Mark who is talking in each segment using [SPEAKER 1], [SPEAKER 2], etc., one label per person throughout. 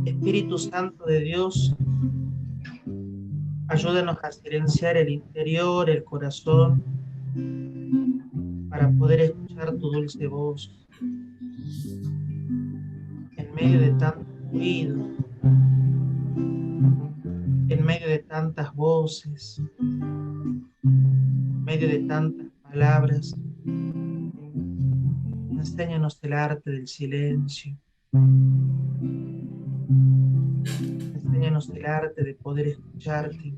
[SPEAKER 1] Espíritu Santo de Dios, ayúdanos a silenciar el interior, el corazón, para poder escuchar tu dulce voz en medio de tanto ruido, en medio de tantas voces, en medio de tantas palabras. Enséñanos el arte del silencio. Enséñanos el arte de poder escucharte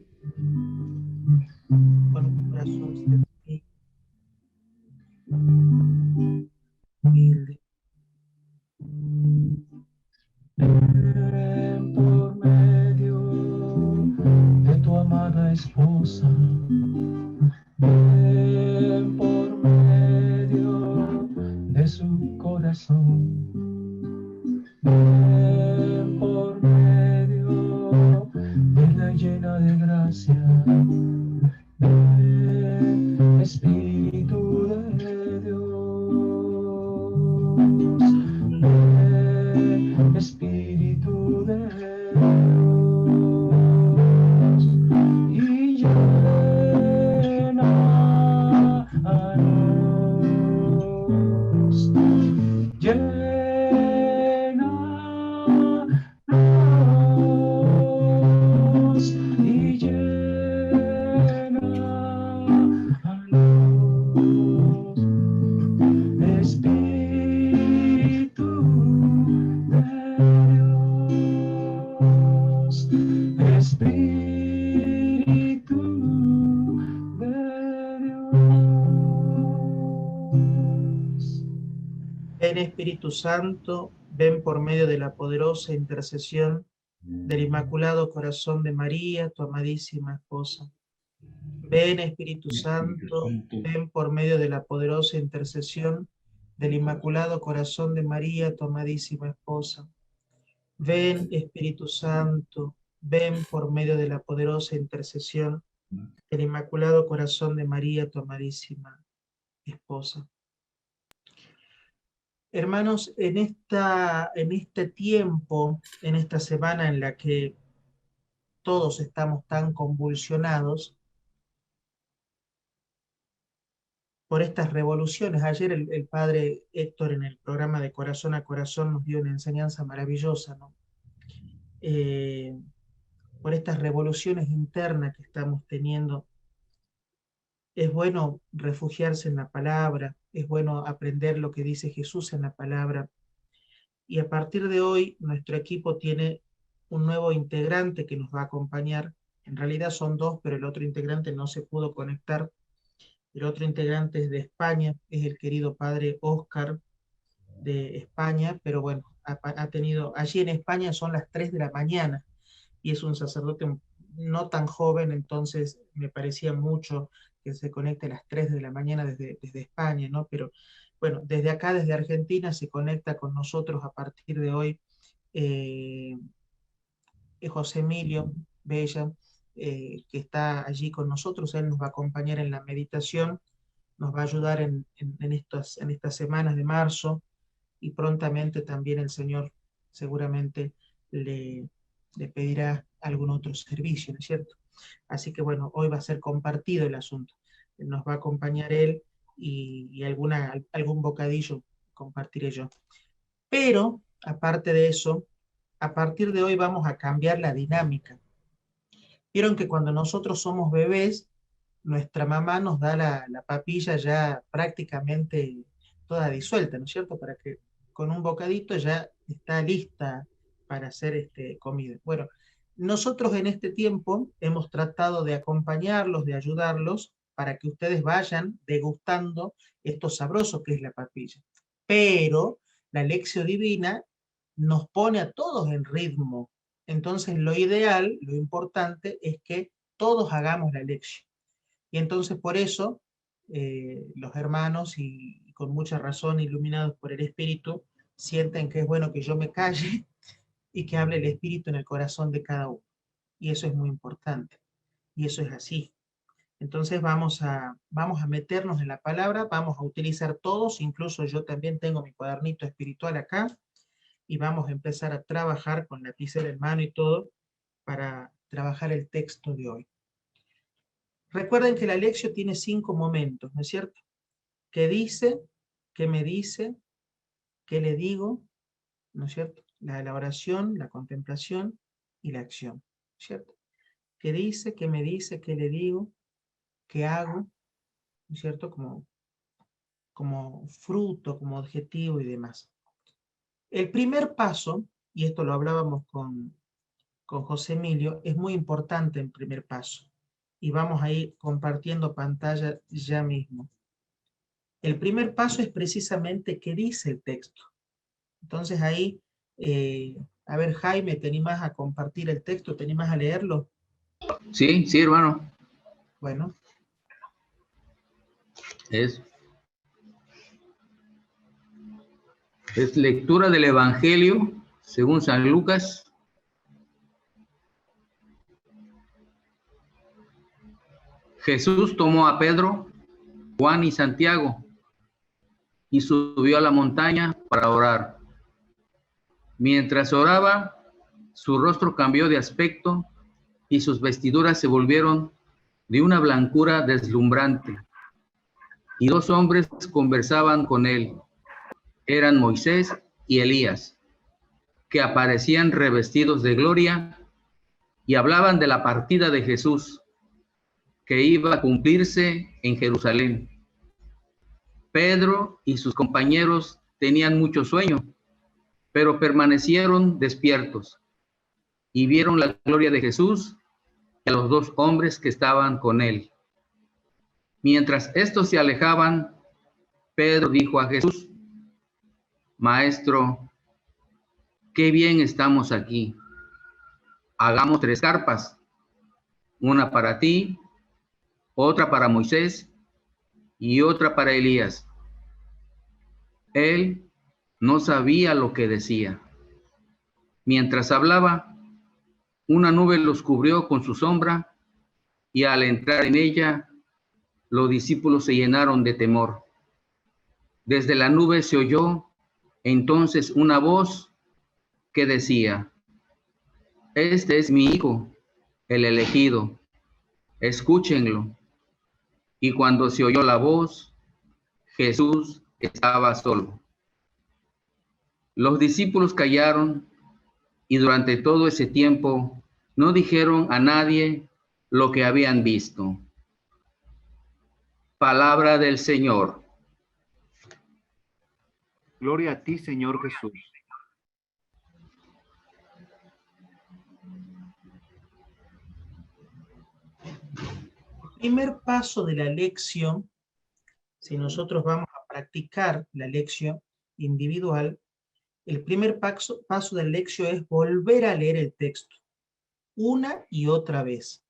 [SPEAKER 1] con un corazón sencillo, humilde.
[SPEAKER 2] Ven por medio de tu amada esposa. Ven por medio de su corazón. Ven por medio de la llena de gracia. Ven, Espíritu de Dios. Ven, Espíritu de Dios. Y llénanos. Llénanos y llénanos, Espíritu de Dios, Espíritu de Dios.
[SPEAKER 1] Ven Espíritu Santo, ven por medio de la poderosa intercesión del Inmaculado Corazón de María, tu amadísima esposa. Ven Espíritu
[SPEAKER 3] Espíritu
[SPEAKER 1] Santo,
[SPEAKER 3] Santo,
[SPEAKER 1] ven por medio de la poderosa intercesión del Inmaculado Corazón de María, tu amadísima esposa. Ven Espíritu Santo, ven por medio de la poderosa intercesión del Inmaculado Corazón de María, tu amadísima esposa. Hermanos, en este tiempo, en esta semana en la que todos estamos tan convulsionados por estas revoluciones, ayer el padre Héctor en el programa de Corazón a Corazón nos dio una enseñanza maravillosa, ¿no? Por estas revoluciones internas que estamos teniendo, es bueno refugiarse en la palabra, es bueno aprender lo que dice Jesús en la palabra. Y a partir de hoy, nuestro equipo tiene un nuevo integrante que nos va a acompañar. En realidad son dos, pero el otro integrante no se pudo conectar. El otro integrante es de España, es el querido padre Oscar de España, pero bueno, ha tenido, allí en España son las 3 de la mañana y es un sacerdote no tan joven, entonces me parecía mucho que se conecte a las 3 de la mañana desde España, ¿no? Pero bueno, desde acá, desde Argentina, se conecta con nosotros a partir de hoy eh, José Emilio Bella, que está allí con nosotros. Él nos va a acompañar en la meditación, nos va a ayudar en estas semanas de marzo, y prontamente también el Señor seguramente le, le pedirá algún otro servicio, ¿no es cierto? Así que bueno, hoy va a ser compartido el asunto. Nos va a acompañar él y algún bocadillo compartiré yo. Pero, aparte de eso, a partir de hoy vamos a cambiar la dinámica. Vieron que cuando nosotros somos bebés, nuestra mamá nos da la papilla ya prácticamente toda disuelta, ¿no es cierto? Para que con un bocadito ya está lista para hacer comida. Bueno, nosotros en este tiempo hemos tratado de acompañarlos, de ayudarlos, para que ustedes vayan degustando esto sabroso que es la papilla. Pero la lección divina nos pone a todos en ritmo. Entonces, lo ideal, lo importante es que todos hagamos la lección. Y entonces, por eso, los hermanos, y con mucha razón, iluminados por el Espíritu, sienten que es bueno que yo me calle y que hable el Espíritu en el corazón de cada uno. Y eso es muy importante. Y eso es así. Entonces vamos a meternos en la palabra, vamos a utilizar todos, incluso yo también tengo mi cuadernito espiritual acá, y vamos a empezar a trabajar con lapicera en mano y todo para trabajar el texto de hoy. Recuerden que la lección tiene 5 momentos, ¿no es cierto? ¿Qué dice? ¿Qué me dice? ¿Qué le digo? ¿No es cierto? La oración, la contemplación y la acción, ¿cierto? ¿Qué dice? ¿Qué me dice? ¿Qué le digo? ¿Qué hago? ¿No es cierto? Como fruto, como objetivo y demás. El primer paso, y esto lo hablábamos con José Emilio, es muy importante el primer paso. Y vamos a ir compartiendo pantalla ya mismo. El primer paso es precisamente qué dice el texto. Entonces ahí, a ver Jaime, ¿te animás a compartir el texto? ¿Te animás a leerlo?
[SPEAKER 3] Sí, sí, hermano.
[SPEAKER 1] Bueno.
[SPEAKER 3] Es lectura del Evangelio según San Lucas. Jesús tomó a Pedro, Juan y Santiago y subió a la montaña para orar. Mientras oraba, su rostro cambió de aspecto y sus vestiduras se volvieron de una blancura deslumbrante. Y 2 hombres conversaban con él. Eran Moisés y Elías, que aparecían revestidos de gloria y hablaban de la partida de Jesús, que iba a cumplirse en Jerusalén. Pedro y sus compañeros tenían mucho sueño, pero permanecieron despiertos y vieron la gloria de Jesús y a los 2 hombres que estaban con él. Mientras estos se alejaban, Pedro dijo a Jesús: Maestro, qué bien estamos aquí. Hagamos 3 carpas, una para ti, otra para Moisés y otra para Elías. Él no sabía lo que decía. Mientras hablaba, una nube los cubrió con su sombra y al entrar en ella, los discípulos se llenaron de temor. Desde la nube se oyó entonces una voz que decía: Este es mi hijo, el elegido, escúchenlo. Y cuando se oyó la voz, Jesús estaba solo. Los discípulos callaron y durante todo ese tiempo no dijeron a nadie lo que habían visto. Palabra del Señor.
[SPEAKER 4] Gloria a ti, Señor Jesús.
[SPEAKER 1] Primer paso de la lección, si nosotros vamos a practicar la lección individual, el primer paso de la lección es volver a leer el texto, una y otra vez.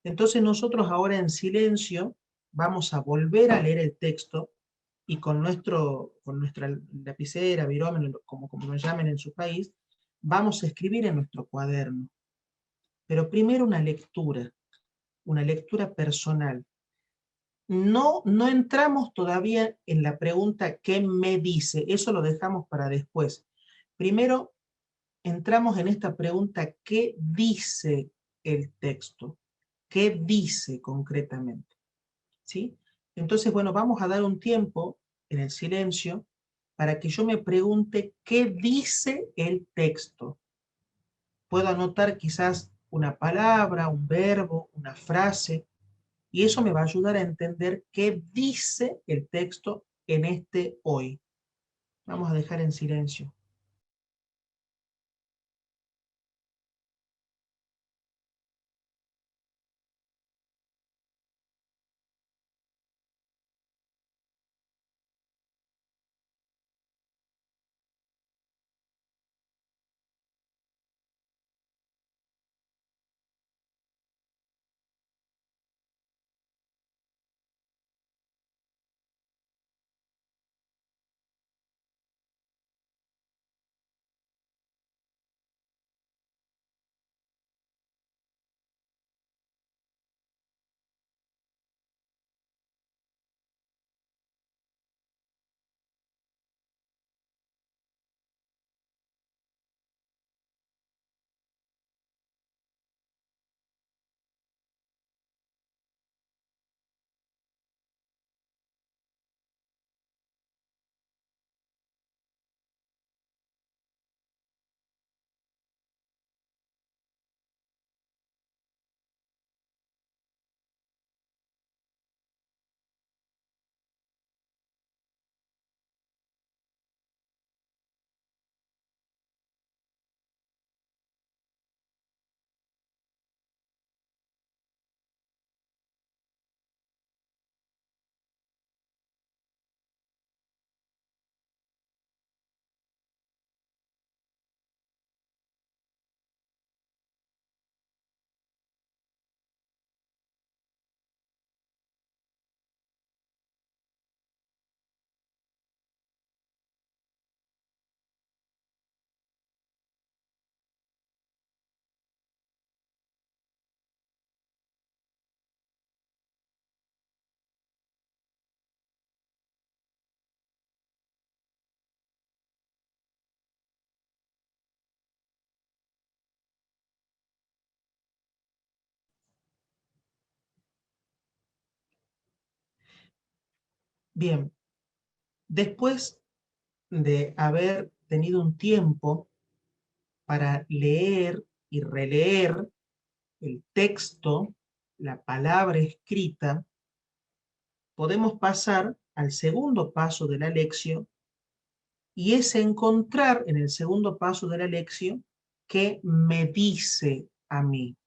[SPEAKER 1] Entonces nosotros ahora en silencio vamos a volver a leer el texto y con nuestra lapicera, virómetro, como nos llamen en su país, vamos a escribir en nuestro cuaderno. Pero primero una lectura personal. No entramos todavía en la pregunta ¿qué me dice? Eso lo dejamos para después. Primero entramos en esta pregunta ¿qué dice el texto? ¿Qué dice concretamente? ¿Sí? Entonces, bueno, vamos a dar un tiempo en el silencio para que yo me pregunte ¿qué dice el texto? Puedo anotar quizás una palabra, un verbo, una frase, y eso me va a ayudar a entender qué dice el texto en este hoy. Vamos a dejar en silencio. Bien, después de haber tenido un tiempo para leer y releer el texto, la palabra escrita, podemos pasar al segundo paso de la lección, y es encontrar en el segundo paso de la lección qué me dice a mí.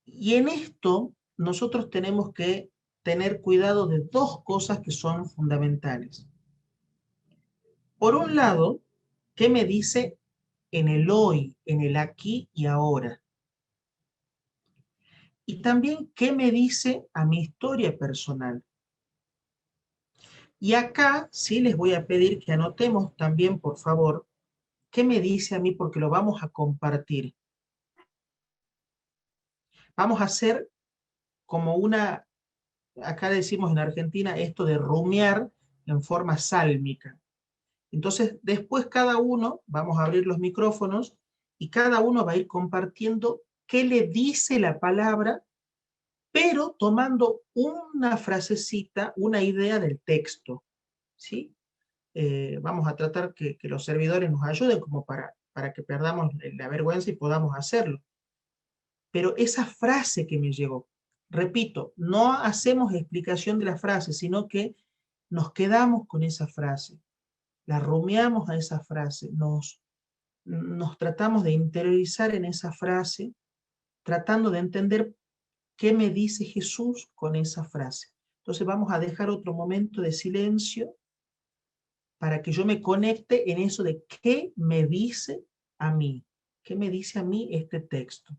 [SPEAKER 1] Y en esto nosotros tenemos que tener cuidado de dos cosas que son fundamentales. Por un lado, ¿qué me dice en el hoy, en el aquí y ahora? Y también, ¿qué me dice a mi historia personal? Y acá sí les voy a pedir que anotemos también, por favor, qué me dice a mí, porque lo vamos a compartir. Vamos a hacer como una, acá decimos en Argentina, esto de rumiar en forma sálmica. Entonces, después cada uno, vamos a abrir los micrófonos, y cada uno va a ir compartiendo qué le dice la palabra, pero tomando una frasecita, una idea del texto, ¿sí? Vamos a tratar que los servidores nos ayuden como para que perdamos la vergüenza y podamos hacerlo. Pero esa frase que me llegó, repito, no hacemos explicación de la frase, sino que nos quedamos con esa frase, la rumiamos a esa frase, nos tratamos de interiorizar en esa frase, tratando de entender qué me dice Jesús con esa frase. Entonces vamos a dejar otro momento de silencio para que yo me conecte en eso de qué me dice a mí, qué me dice a mí este texto.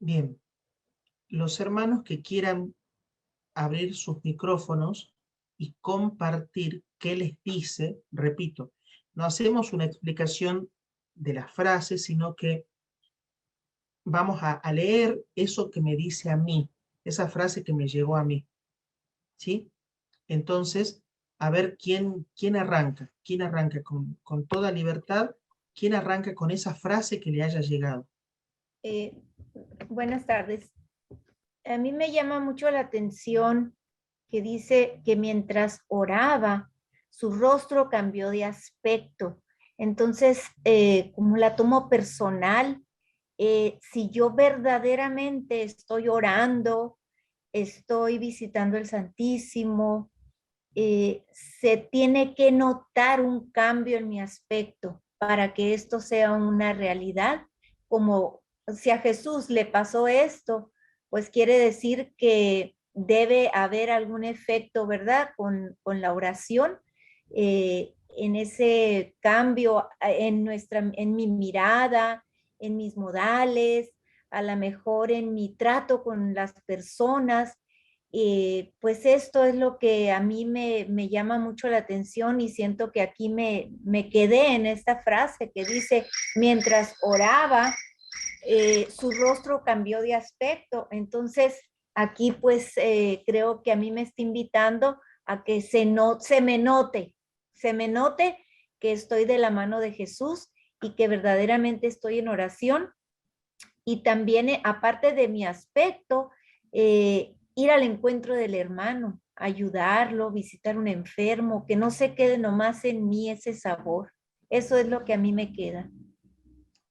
[SPEAKER 1] Bien, los hermanos que quieran abrir sus micrófonos y compartir qué les dice, repito, no hacemos una explicación de las frases, sino que vamos a leer eso que me dice a mí, esa frase que me llegó a mí, ¿sí? Entonces, a ver quién arranca con toda libertad, quién arranca con esa frase que le haya llegado.
[SPEAKER 5] Eh, Buenas tardes. A mí me llama mucho la atención que dice que mientras oraba, su rostro cambió de aspecto. Entonces, como la tomo personal, si yo verdaderamente estoy orando, estoy visitando el Santísimo, se tiene que notar un cambio en mi aspecto para que esto sea una realidad. Como si a Jesús le pasó esto, pues quiere decir que debe haber algún efecto, ¿verdad? Con la oración, en ese cambio en mi mirada, en mis modales, a lo mejor en mi trato con las personas. Pues esto es lo que a mí me llama mucho la atención, y siento que aquí me quedé en esta frase que dice, mientras oraba, su rostro cambió de aspecto. Entonces, aquí pues creo que a mí me está invitando a que se me note que estoy de la mano de Jesús y que verdaderamente estoy en oración. Y también, aparte de mi aspecto, ir al encuentro del hermano, ayudarlo, visitar un enfermo, que no se quede nomás en mí ese sabor. Eso es lo que a mí me queda.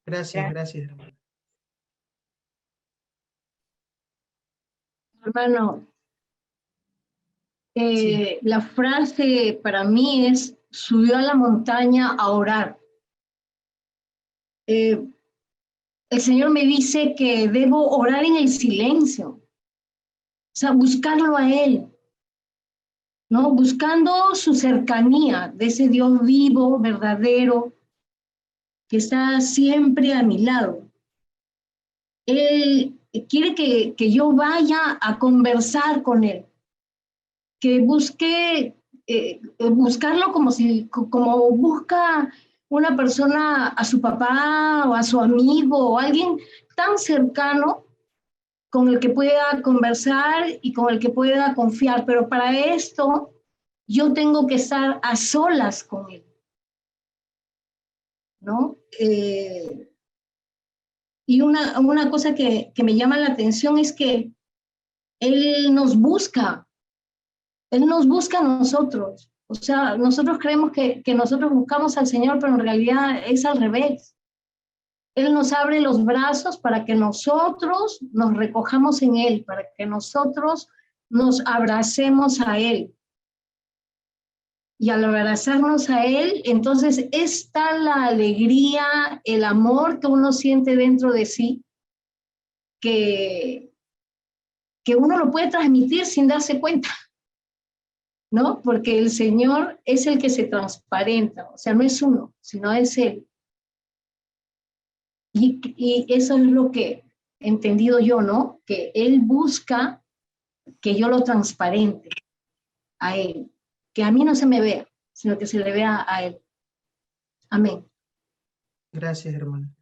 [SPEAKER 1] Gracias, gracias, hermana.
[SPEAKER 6] Hermano,
[SPEAKER 1] Sí.
[SPEAKER 6] la frase para mí es, subió a la montaña a orar. El Señor me dice que debo orar en el silencio, o sea, buscarlo a Él, ¿no? Buscando su cercanía de ese Dios vivo, verdadero, que está siempre a mi lado. Él quiere que yo vaya a conversar con Él, que busque buscarlo como busca una persona a su papá o a su amigo o alguien tan cercano con el que pueda conversar y con el que pueda confiar. Pero para esto yo tengo que estar a solas con él, ¿no? Y una cosa que me llama la atención es que él nos busca a nosotros. O sea, nosotros creemos que nosotros buscamos al Señor, pero en realidad es al revés. Él nos abre los brazos para que nosotros nos recojamos en Él, para que nosotros nos abracemos a Él. Y al abrazarnos a Él, entonces está la alegría, el amor que uno siente dentro de sí, que uno lo puede transmitir sin darse cuenta, ¿no? Porque el Señor es el que se transparenta, o sea, no es uno, sino es Él. Y eso es lo que he entendido yo, ¿no? Que Él busca que yo lo transparente a Él, que a mí no se me vea, sino que se le vea a Él. Amén.
[SPEAKER 1] Gracias, hermana.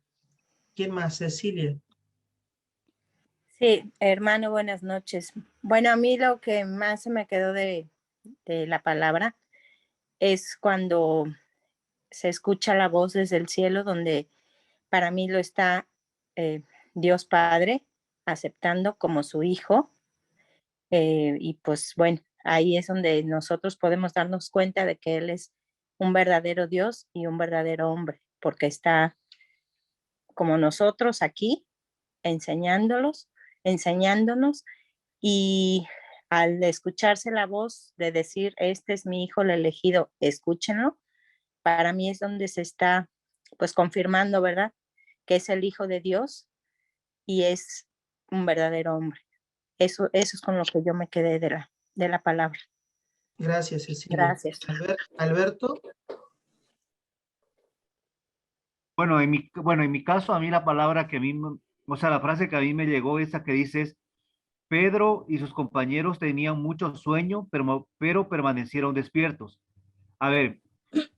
[SPEAKER 1] ¿Quién más? Cecilia.
[SPEAKER 7] Sí, hermano, buenas noches. Bueno, a mí lo que más se me quedó de la palabra es cuando se escucha la voz desde el cielo, donde para mí lo está Dios Padre aceptando como su hijo. Y pues bueno, ahí es donde nosotros podemos darnos cuenta de que Él es un verdadero Dios y un verdadero hombre, porque está como nosotros aquí enseñándonos, y al escucharse la voz de decir, este es mi hijo el elegido, escúchenlo, para mí es donde se está pues confirmando, ¿verdad? Que es el hijo de Dios y es un verdadero hombre. Eso es con lo que yo me quedé de la palabra.
[SPEAKER 1] Gracias, Cecilia.
[SPEAKER 7] Gracias.
[SPEAKER 1] Alberto.
[SPEAKER 4] Bueno, en mi caso, a mí la palabra que a mí, o sea, la frase que a mí me llegó, esa que dices, Pedro y sus compañeros tenían mucho sueño, pero permanecieron despiertos. A ver,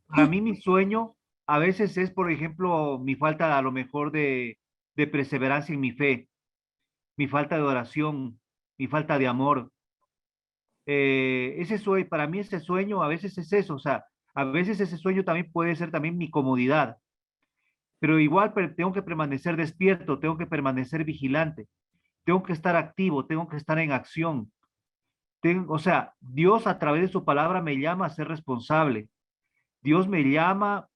[SPEAKER 4] para mí mi sueño a veces es, por ejemplo, mi falta a lo mejor de perseverancia en mi fe, mi falta de oración, mi falta de amor. Ese sueño, para mí ese sueño a veces es eso, o sea, a veces ese sueño también puede ser también mi comodidad, pero igual tengo que permanecer despierto, tengo que permanecer vigilante, tengo que estar activo, tengo que estar en acción. O sea, Dios a través de su palabra me llama a ser responsable. Dios me llama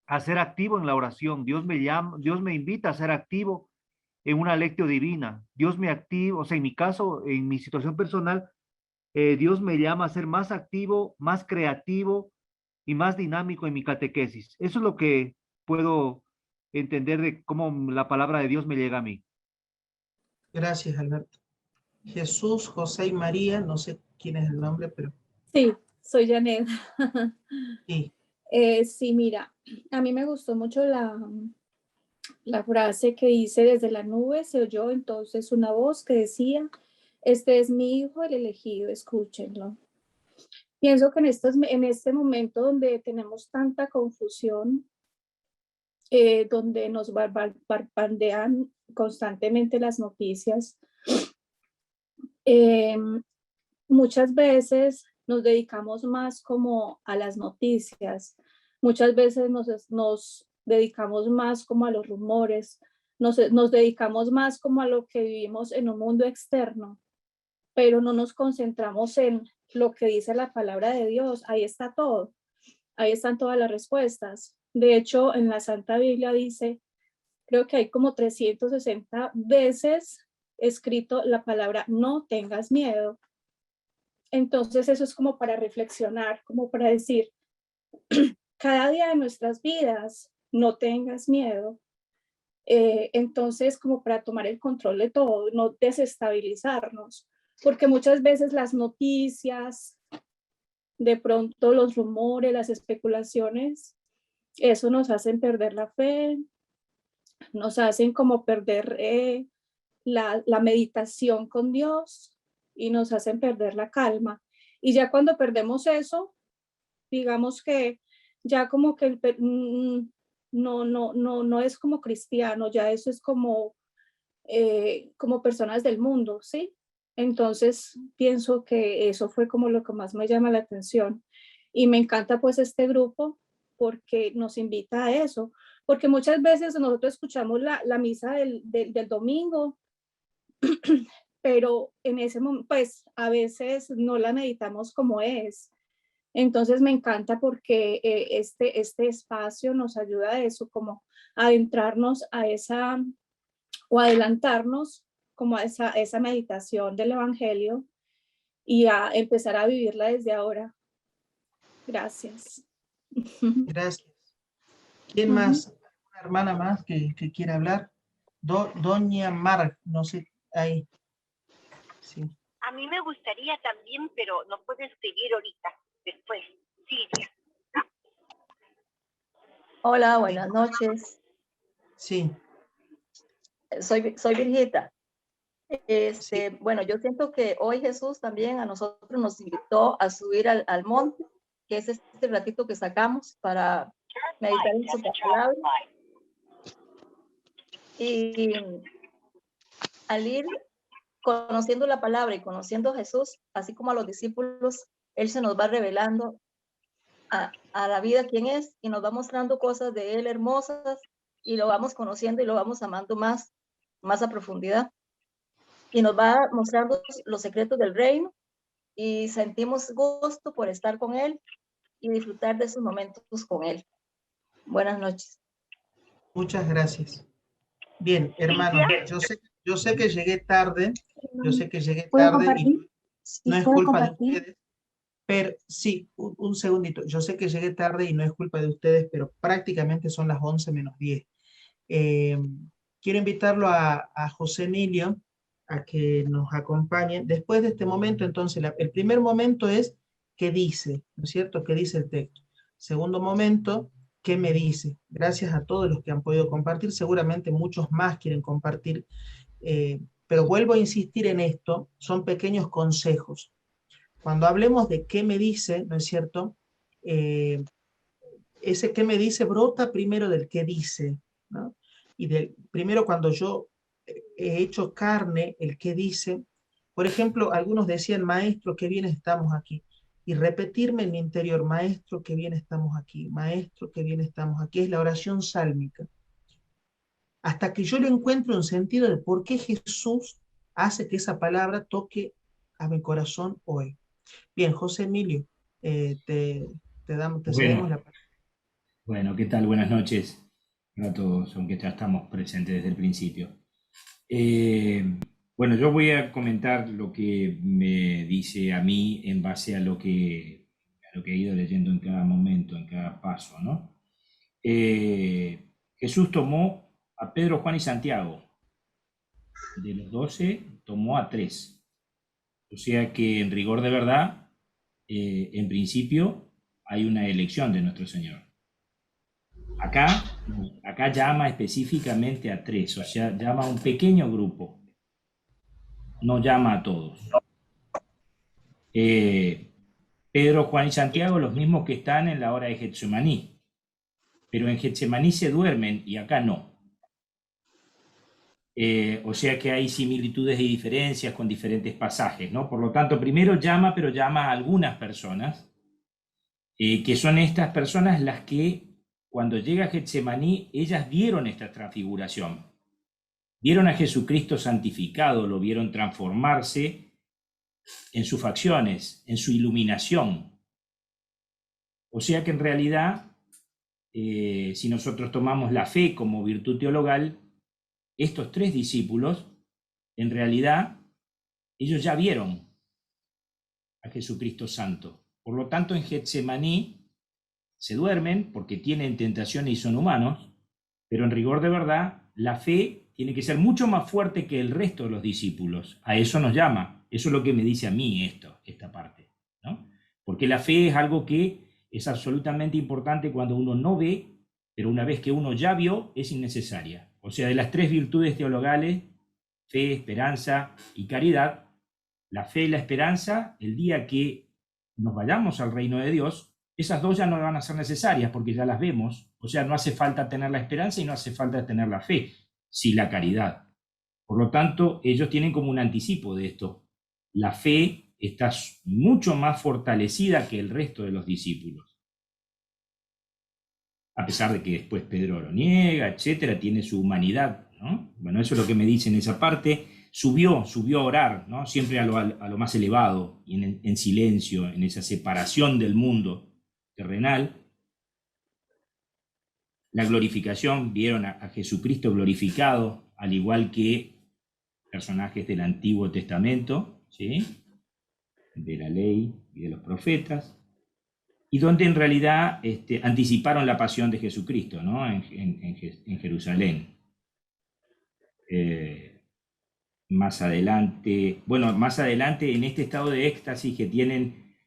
[SPEAKER 4] a ser activo en la oración. Dios me invita a ser activo en una lectio divina. Dios me activa, o sea, en mi caso, en mi situación personal, Dios me llama a ser más activo, más creativo y más dinámico en mi catequesis. Eso es lo que puedo entender de cómo la palabra de Dios me llega a mí.
[SPEAKER 1] Gracias, Alberto. Jesús, José y María, no sé quién es el nombre, pero
[SPEAKER 8] Sí, soy Janet.
[SPEAKER 1] sí.
[SPEAKER 8] Sí, mira, a mí me gustó mucho la frase que dice, desde la nube se oyó entonces una voz que decía, este es mi hijo, el elegido, escúchenlo. Pienso que en este momento donde tenemos tanta confusión, donde nos barbandean constantemente las noticias, Muchas veces nos dedicamos más como a las noticias, muchas veces nos dedicamos más como a los rumores, nos dedicamos más como a lo que vivimos en un mundo externo, pero no nos concentramos en lo que dice la palabra de Dios. Ahí está todo, ahí están todas las respuestas. De hecho, en la Santa Biblia dice, creo que hay como 360 veces escrito la palabra no tengas miedo. Entonces eso es como para reflexionar, como para decir, cada día de nuestras vidas, no tengas miedo. Entonces como para tomar el control de todo, no desestabilizarnos, porque muchas veces las noticias, de pronto los rumores, las especulaciones, eso nos hacen perder la fe, nos hacen como perder la meditación con Dios y nos hacen perder la calma. Y ya cuando perdemos eso, digamos que ya como que no es como cristiano, ya eso es como personas del mundo, ¿sí? Entonces pienso que eso fue como lo que más me llama la atención. Y me encanta pues este grupo porque nos invita a eso, porque muchas veces nosotros escuchamos la misa del domingo, pero en ese momento, pues a veces no la meditamos como es. Entonces me encanta porque este espacio nos ayuda a eso, como a adentrarnos a esa, o adelantarnos como a esa meditación del Evangelio y a empezar a vivirla desde ahora. Gracias.
[SPEAKER 1] Gracias. ¿Quién más? ¿Una hermana más que quiera hablar? Doña Mar, no sé, ahí. Sí.
[SPEAKER 9] A mí me gustaría también, pero no puedo escribir ahorita, después. Silvia.
[SPEAKER 10] Hola, buenas noches.
[SPEAKER 1] Sí.
[SPEAKER 10] Soy Virgita.
[SPEAKER 1] Sí.
[SPEAKER 10] Bueno, yo siento que hoy Jesús también a nosotros nos invitó a subir al monte, que es este ratito que sacamos para meditar en su palabra. Y al ir conociendo la palabra y conociendo a Jesús, así como a los discípulos, Él se nos va revelando a la vida quién es y nos va mostrando cosas de Él hermosas y lo vamos conociendo y lo vamos amando más a profundidad. Y nos va mostrando los secretos del reino y sentimos gusto por estar con Él y disfrutar de esos momentos con Él. Buenas noches.
[SPEAKER 1] Muchas gracias. Bien, hermano, yo sé que llegué tarde, y no es culpa de ustedes, pero sí, un segundito, yo sé que llegué tarde y no es culpa de ustedes, pero prácticamente son las 11 menos 10. Quiero invitarlo a José Emilio a que nos acompañe. Después de este momento, entonces, el primer momento es ¿qué dice? ¿No es cierto? ¿Qué dice el texto? Segundo momento, ¿qué me dice? Gracias a todos los que han podido compartir, seguramente muchos más quieren compartir, pero vuelvo a insistir en esto, son pequeños consejos. Cuando hablemos de qué me dice, ¿no es cierto? Ese qué me dice brota primero del qué dice, ¿no? Y primero cuando yo he hecho carne el qué dice, por ejemplo, algunos decían, maestro, qué bien estamos aquí. Y repetirme en mi interior, maestro, qué bien estamos aquí, maestro, qué bien estamos aquí, es la oración sálmica. Hasta que yo le encuentro un sentido de por qué Jesús hace que esa palabra toque a mi corazón hoy. Bien, José Emilio, te cedemos la palabra.
[SPEAKER 11] Bueno, ¿qué tal? Buenas noches a todos, aunque ya estamos presentes desde el principio. Bueno, yo voy a comentar lo que me dice a mí en base a lo que he ido leyendo en cada momento, en cada paso, ¿no? Jesús tomó a Pedro, Juan y Santiago. De los 12 tomó a 3. O sea que en rigor de verdad, en principio, hay una elección de nuestro Señor. Acá llama específicamente a 3, o sea, llama a un pequeño grupo. No llama a todos. Pedro, Juan y Santiago, los mismos que están en la hora de Getsemaní. Pero en Getsemaní se duermen y acá no. O sea que hay similitudes y diferencias con diferentes pasajes, ¿no? Por lo tanto, primero llama, pero llama a algunas personas, que son estas personas las que cuando llega a Getsemaní, ellas vieron esta transfiguración. Vieron a Jesucristo santificado, lo vieron transformarse en sus facciones, en su iluminación. O sea que en realidad, si nosotros tomamos la fe como virtud teologal, estos 3 discípulos, en realidad, ellos ya vieron a Jesucristo santo. Por lo tanto, en Getsemaní se duermen porque tienen tentaciones y son humanos, pero en rigor de verdad, la fe tiene que ser mucho más fuerte que el resto de los discípulos. A eso nos llama. Eso es lo que me dice a mí esta parte, ¿no? Porque la fe es algo que es absolutamente importante cuando uno no ve, pero una vez que uno ya vio, es innecesaria. O sea, de las 3 virtudes teologales, fe, esperanza y caridad, la fe y la esperanza, el día que nos vayamos al reino de Dios, esas 2 ya no van a ser necesarias porque ya las vemos. O sea, no hace falta tener la esperanza y no hace falta tener la fe, sí la caridad. Por lo tanto, ellos tienen como un anticipo de esto. La fe está mucho más fortalecida que el resto de los discípulos. A pesar de que después Pedro lo niega, etcétera, tiene su humanidad, ¿no? Bueno, eso es lo que me dice en esa parte. Subió a orar, ¿no? Siempre a lo más elevado y en silencio, en esa separación del mundo terrenal. La glorificación, vieron a Jesucristo glorificado, al igual que personajes del Antiguo Testamento, ¿sí? De la ley y de los profetas, y donde en realidad anticiparon la pasión de Jesucristo, ¿no? en Jerusalén. Más adelante en este estado de éxtasis que tienen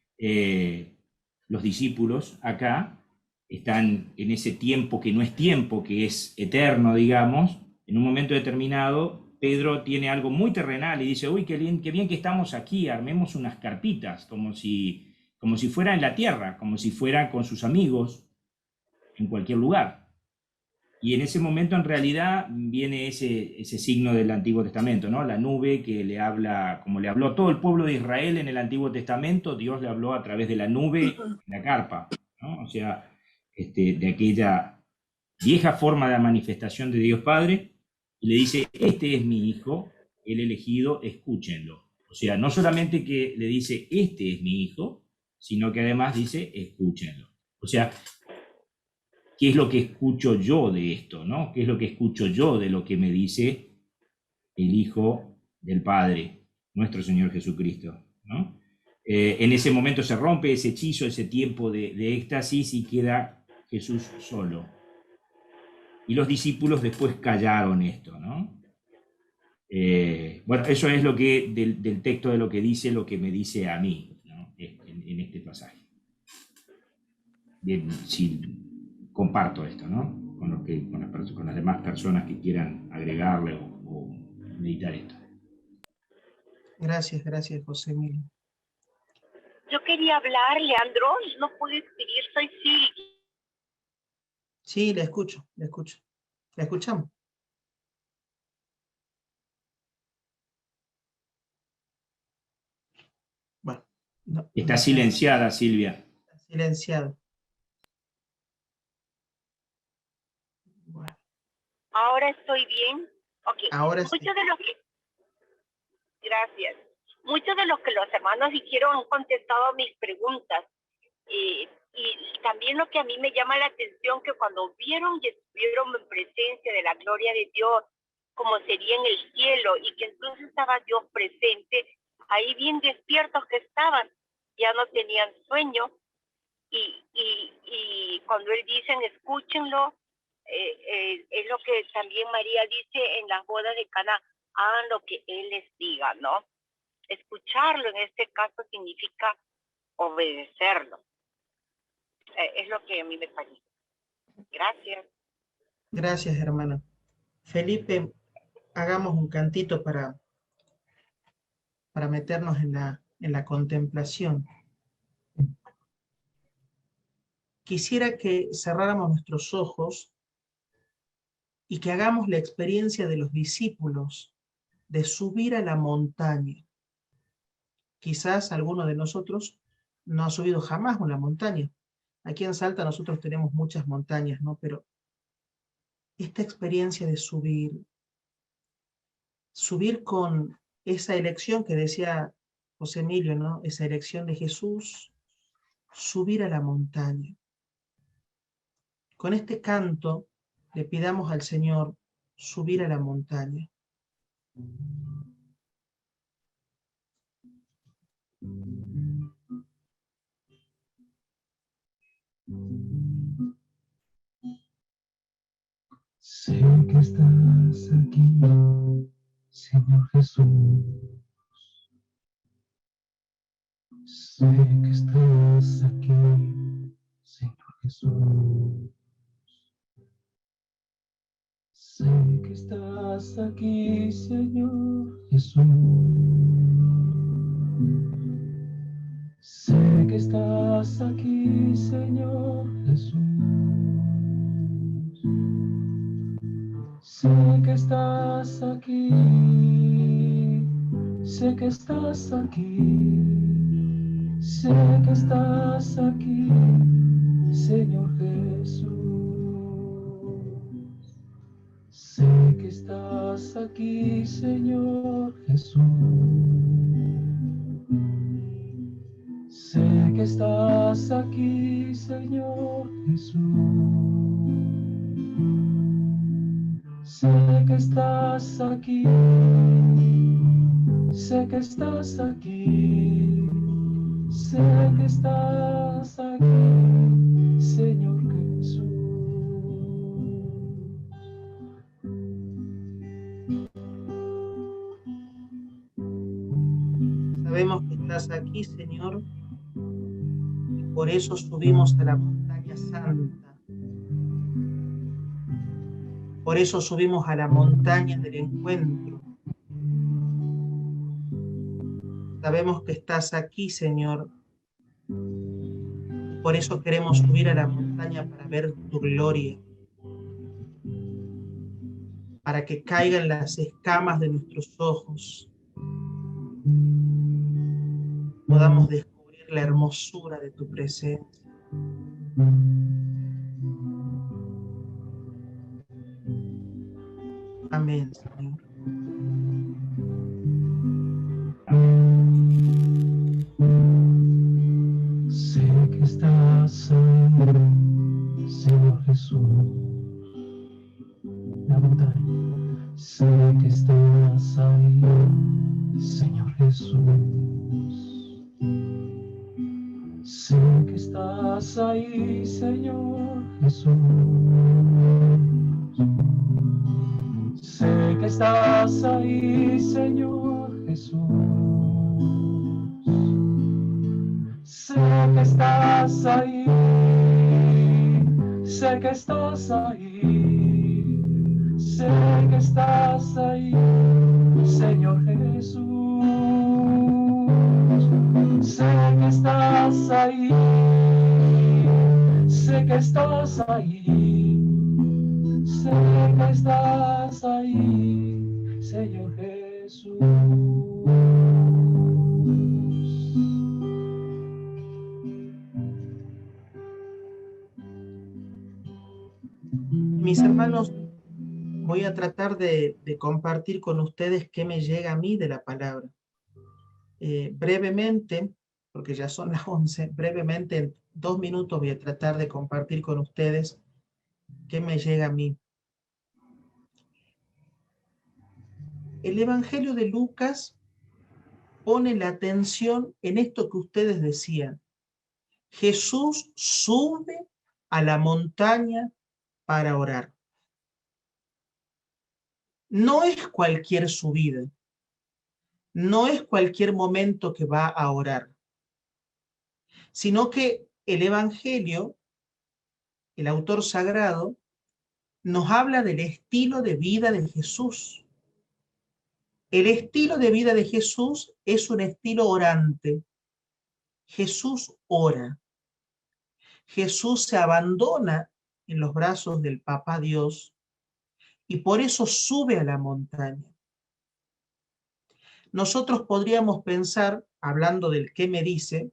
[SPEAKER 11] los discípulos acá, están en ese tiempo que no es tiempo, que es eterno, digamos. En un momento determinado, Pedro tiene algo muy terrenal y dice, uy, qué bien que estamos aquí, armemos unas carpitas, como si fuera en la tierra, como si fuera con sus amigos, en cualquier lugar. Y en ese momento, en realidad, viene ese signo del Antiguo Testamento, ¿no? La nube que le habla, como le habló a todo el pueblo de Israel en el Antiguo Testamento, Dios le habló a través de la nube en la carpa, ¿no? O sea, de aquella vieja forma de manifestación de Dios Padre, y le dice, este es mi hijo, el elegido, escúchenlo. O sea, no solamente que le dice, este es mi hijo, sino que además dice, escúchenlo. O sea, ¿qué es lo que escucho yo de esto, no? ¿Qué es lo que escucho yo de lo que me dice el Hijo del Padre, nuestro Señor Jesucristo, ¿no? En ese momento se rompe ese hechizo, ese tiempo de éxtasis y queda Jesús solo. Y los discípulos después callaron esto, ¿no? Bueno, eso es lo que del texto de lo que dice, lo que me dice a mí, ¿no? en este pasaje. Bien, sí, comparto esto, ¿no? Con las demás personas que quieran agregarle o meditar esto.
[SPEAKER 1] Gracias, José Emilio.
[SPEAKER 9] Yo quería hablar, Leandro, y no pude escribir, soy Silvia.
[SPEAKER 1] Sí, le escucho. La escuchamos. Bueno. No,
[SPEAKER 11] está silenciada, Silvia.
[SPEAKER 1] Está silenciado. Bueno.
[SPEAKER 9] Ahora estoy bien. Ok.
[SPEAKER 1] Ahora sí.
[SPEAKER 9] Gracias. Muchos de los que los hermanos dijeron han contestado mis preguntas. Y también lo que a mí me llama la atención, que cuando vieron y estuvieron en presencia de la gloria de Dios, como sería en el cielo, y que entonces estaba Dios presente, ahí bien despiertos que estaban, ya no tenían sueño, y cuando él dice, escúchenlo, es lo que también María dice en las bodas de Caná, hagan lo que él les diga, ¿no? Escucharlo en este caso significa obedecerlo. Es lo que a mí me parece. Gracias.
[SPEAKER 1] Gracias, hermana. Felipe, hagamos un cantito para meternos en la contemplación. Quisiera que cerráramos nuestros ojos y que hagamos la experiencia de los discípulos de subir a la montaña. Quizás alguno de nosotros no ha subido jamás una montaña. Aquí en Salta nosotros tenemos muchas montañas, ¿no? Pero esta experiencia de subir con esa elección que decía José Emilio, ¿no? Esa elección de Jesús, subir a la montaña. Con este canto le pidamos al Señor subir a la montaña.
[SPEAKER 2] Sé que estás aquí, Señor Jesús. Sé que estás aquí, Señor Jesús. Sé que estás aquí, Señor Jesús. Sé que estás aquí, Señor Jesús. Sé que estás aquí, sé que estás aquí, sé que estás aquí, Señor Jesús. Sé que estás aquí, Señor Jesús. Sé que estás aquí, Señor Jesús. Sé que estás aquí, sé que estás aquí, sé que estás aquí, Señor Jesús.
[SPEAKER 1] Sabemos que estás aquí, Señor, y por eso subimos a la montaña santa. Por eso subimos a la montaña del encuentro. Sabemos que estás aquí, Señor. Por eso queremos subir a la montaña para ver tu gloria, para que caigan las escamas de nuestros ojos, podamos descubrir la hermosura de tu presencia. Amén, Señor.
[SPEAKER 2] Sé que estás ahí, Señor Jesús. La montaña. Sé que estás ahí, Señor Jesús. Sé que estás ahí, Señor Jesús. Sé que estás ahí, Señor Jesús. Sé que estás ahí, sé que estás ahí, sé que estás ahí, Señor Jesús. Sé que estás ahí, sé que estás ahí, sé que estás ahí, Señor Jesús.
[SPEAKER 1] Mis hermanos, voy a tratar de compartir con ustedes qué me llega a mí de la palabra. Brevemente, porque ya son las 11, brevemente en 2 minutos voy a tratar de compartir con ustedes qué me llega a mí. El Evangelio de Lucas pone la atención en esto que ustedes decían. Jesús sube a la montaña para orar. No es cualquier subida, no es cualquier momento que va a orar, sino que el Evangelio, el autor sagrado, nos habla del estilo de vida de Jesús. El estilo de vida de Jesús es un estilo orante. Jesús ora. Jesús se abandona en los brazos del Papá Dios y por eso sube a la montaña. Nosotros podríamos pensar, hablando del qué me dice,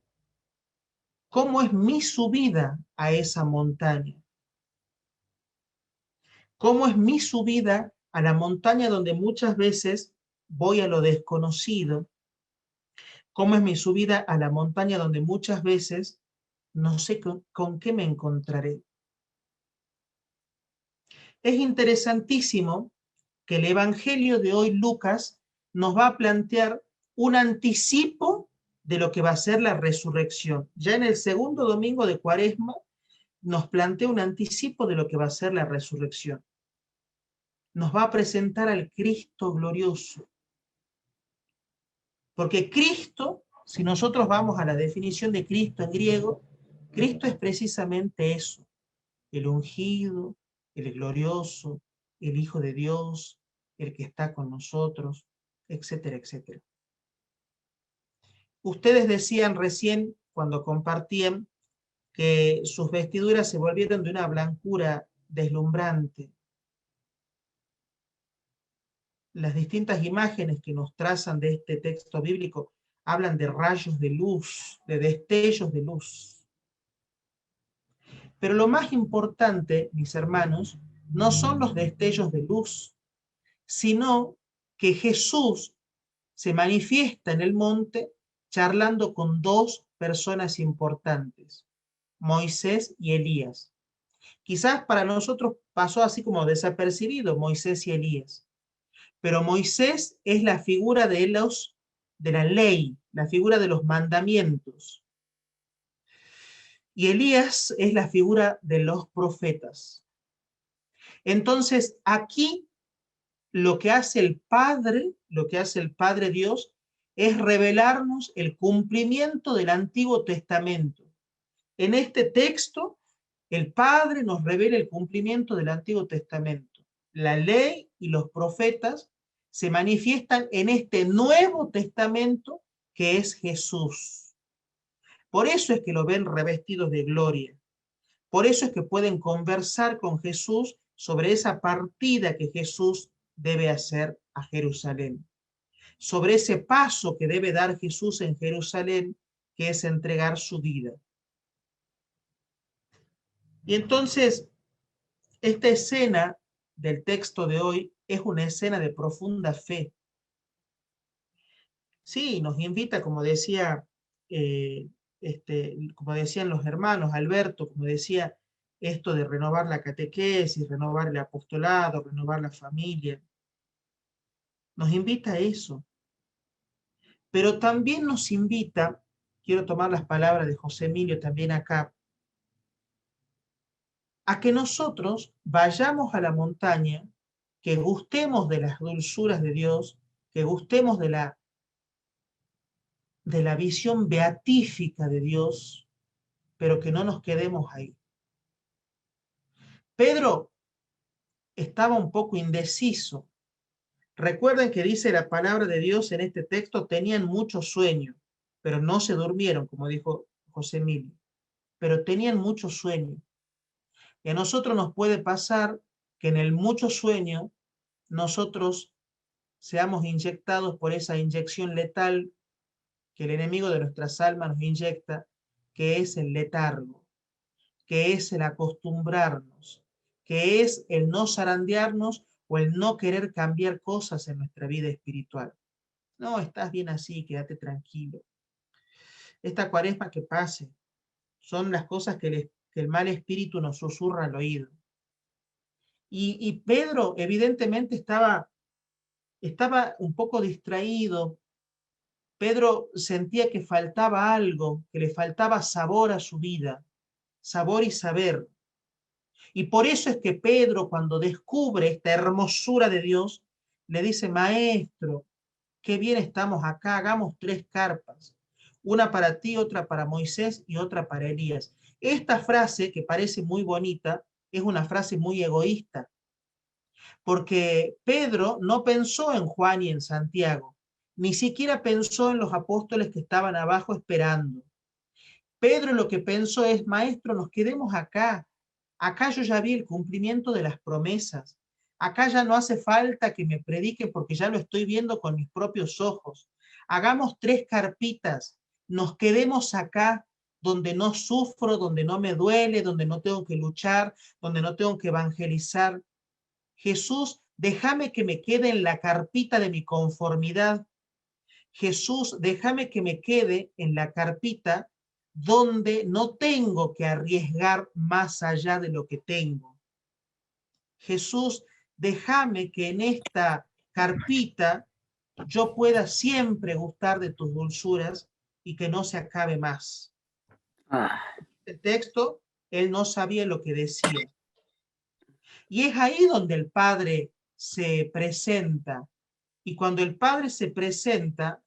[SPEAKER 1] ¿cómo es mi subida a esa montaña? ¿Cómo es mi subida a la montaña donde muchas veces voy a lo desconocido? ¿Cómo es mi subida a la montaña donde muchas veces no sé con qué me encontraré? Es interesantísimo que el Evangelio de hoy, Lucas, nos va a plantear un anticipo de lo que va a ser la resurrección. Ya en el segundo domingo de Cuaresma nos plantea un anticipo de lo que va a ser la resurrección. Nos va a presentar al Cristo glorioso. Porque Cristo, si nosotros vamos a la definición de Cristo en griego, Cristo es precisamente eso, el ungido, el glorioso, el Hijo de Dios, el que está con nosotros, etcétera, etcétera. Ustedes decían recién, cuando compartían, que sus vestiduras se volvieron de una blancura deslumbrante. Las distintas imágenes que nos trazan de este texto bíblico hablan de rayos de luz, de destellos de luz. Pero lo más importante, mis hermanos, no son los destellos de luz, sino que Jesús se manifiesta en el monte charlando con dos personas importantes, Moisés y Elías. Quizás para nosotros pasó así como desapercibido Moisés y Elías, pero Moisés es la figura de la ley, la figura de los mandamientos. Y Elías es la figura de los profetas. Entonces, aquí lo que hace el Padre Dios, es revelarnos el cumplimiento del Antiguo Testamento. En este texto, el Padre nos revela el cumplimiento del Antiguo Testamento. La ley y los profetas se manifiestan en este Nuevo Testamento que es Jesús. Por eso es que lo ven revestidos de gloria. Por eso es que pueden conversar con Jesús sobre esa partida que Jesús debe hacer a Jerusalén. Sobre ese paso que debe dar Jesús en Jerusalén, que es entregar su vida. Y entonces, esta escena del texto de hoy es una escena de profunda fe. Sí, nos invita, como decía, como decían los hermanos, Alberto, como decía, esto de renovar la catequesis, renovar el apostolado, renovar la familia. Nos invita a eso. Pero también nos invita, quiero tomar las palabras de José Emilio también acá, a que nosotros vayamos a la montaña, que gustemos de las dulzuras de Dios, que gustemos de la visión beatífica de Dios, pero que no nos quedemos ahí. Pedro estaba un poco indeciso. Recuerden que dice la palabra de Dios en este texto, tenían mucho sueño, pero no se durmieron, como dijo José Emilio, pero tenían mucho sueño. Y a nosotros nos puede pasar que en el mucho sueño nosotros seamos inyectados por esa inyección letal que el enemigo de nuestras almas nos inyecta, que es el letargo, que es el acostumbrarnos, que es el no zarandearnos o el no querer cambiar cosas en nuestra vida espiritual. No, estás bien así, quédate tranquilo. Esta cuaresma que pase, son las cosas que el mal espíritu nos susurra al oído. Y Pedro evidentemente estaba un poco distraído. Pedro sentía que faltaba algo, que le faltaba sabor a su vida, sabor y saber. Y por eso es que Pedro, cuando descubre esta hermosura de Dios, le dice, maestro, qué bien estamos acá, hagamos 3 carpas, una para ti, otra para Moisés y otra para Elías. Esta frase, que parece muy bonita, es una frase muy egoísta, porque Pedro no pensó en Juan y en Santiago, ni siquiera pensó en los apóstoles que estaban abajo esperando. Pedro lo que pensó es, maestro, nos quedemos acá. Acá yo ya vi el cumplimiento de las promesas. Acá ya no hace falta que me predique porque ya lo estoy viendo con mis propios ojos. Hagamos 3 carpitas, nos quedemos acá donde no sufro, donde no me duele, donde no tengo que luchar, donde no tengo que evangelizar. Jesús, déjame que me quede en la carpita de mi conformidad. Jesús, déjame que me quede en la carpita donde no tengo que arriesgar más allá de lo que tengo. Jesús, déjame que en esta carpita yo pueda siempre gustar de tus dulzuras y que no se acabe más. El texto, él no sabía lo que decía. Y es ahí donde el Padre se presenta. Y cuando el Padre se presenta,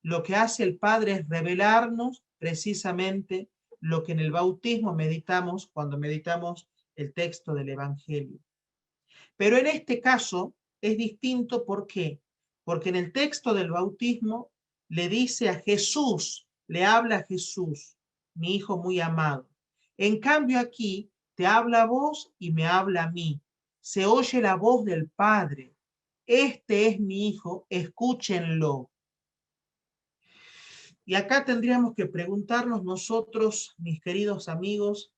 [SPEAKER 1] lo que hace el Padre es revelarnos precisamente lo que en el bautismo meditamos cuando meditamos el texto del Evangelio. Pero en este caso es distinto, ¿por qué? Porque en el texto del bautismo le dice a Jesús, le habla a Jesús, mi hijo muy amado. En cambio aquí te habla a vos y me habla a mí. Se oye la voz del Padre. Este es mi hijo, escúchenlo. Y acá tendríamos que preguntarnos nosotros, mis queridos amigos,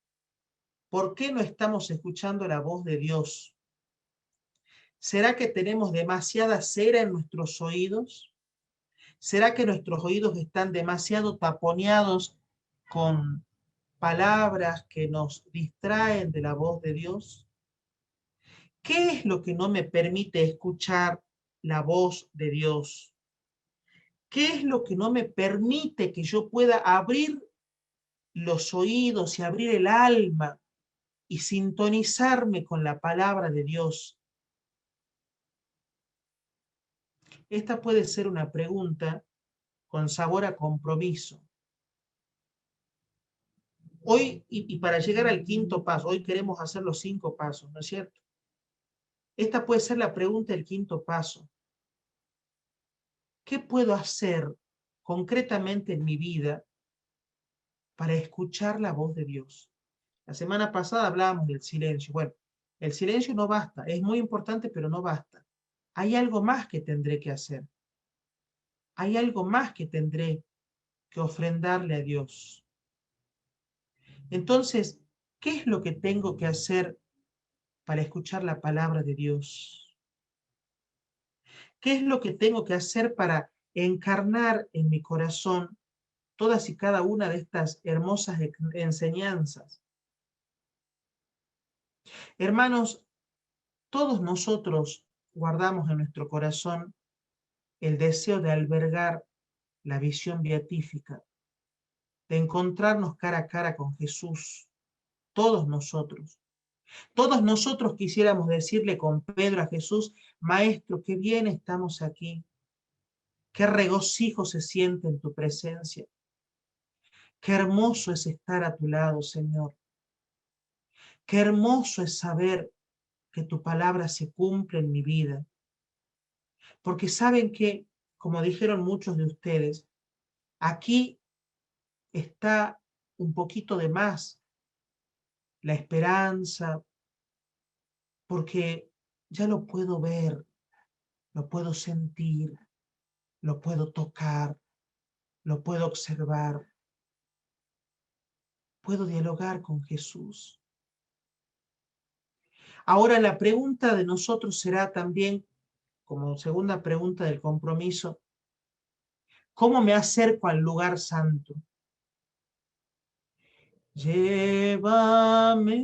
[SPEAKER 1] ¿por qué no estamos escuchando la voz de Dios? ¿Será que tenemos demasiada cera en nuestros oídos? ¿Será que nuestros oídos están demasiado taponeados con palabras que nos distraen de la voz de Dios? ¿Qué es lo que no me permite escuchar la voz de Dios? ¿Qué es lo que no me permite que yo pueda abrir los oídos y abrir el alma y sintonizarme con la palabra de Dios? Esta puede ser una pregunta con sabor a compromiso. Hoy, y para llegar al 5.º paso, hoy queremos hacer los 5 pasos, ¿no es cierto? Esta puede ser la pregunta del 5.º paso. ¿Qué puedo hacer concretamente en mi vida para escuchar la voz de Dios? La semana pasada hablábamos del silencio. Bueno, el silencio no basta, es muy importante, pero no basta. Hay algo más que tendré que hacer. Hay algo más que tendré que ofrendarle a Dios. Entonces, ¿qué es lo que tengo que hacer para escuchar la palabra de Dios? ¿Qué es lo que tengo que hacer para encarnar en mi corazón todas y cada una de estas hermosas enseñanzas? Hermanos, todos nosotros guardamos en nuestro corazón el deseo de albergar la visión beatífica, de encontrarnos cara a cara con Jesús. Todos nosotros quisiéramos decirle con Pedro a Jesús: Maestro, qué bien estamos aquí, qué regocijo se siente en tu presencia, qué hermoso es estar a tu lado, Señor, qué hermoso es saber que tu palabra se cumple en mi vida. Porque saben que, como dijeron muchos de ustedes, aquí está un poquito de más la esperanza, porque ya lo puedo ver, lo puedo sentir, lo puedo tocar, lo puedo observar, puedo dialogar con Jesús. Ahora la pregunta de nosotros será también, como segunda pregunta del compromiso, ¿cómo me acerco al lugar santo? Llévame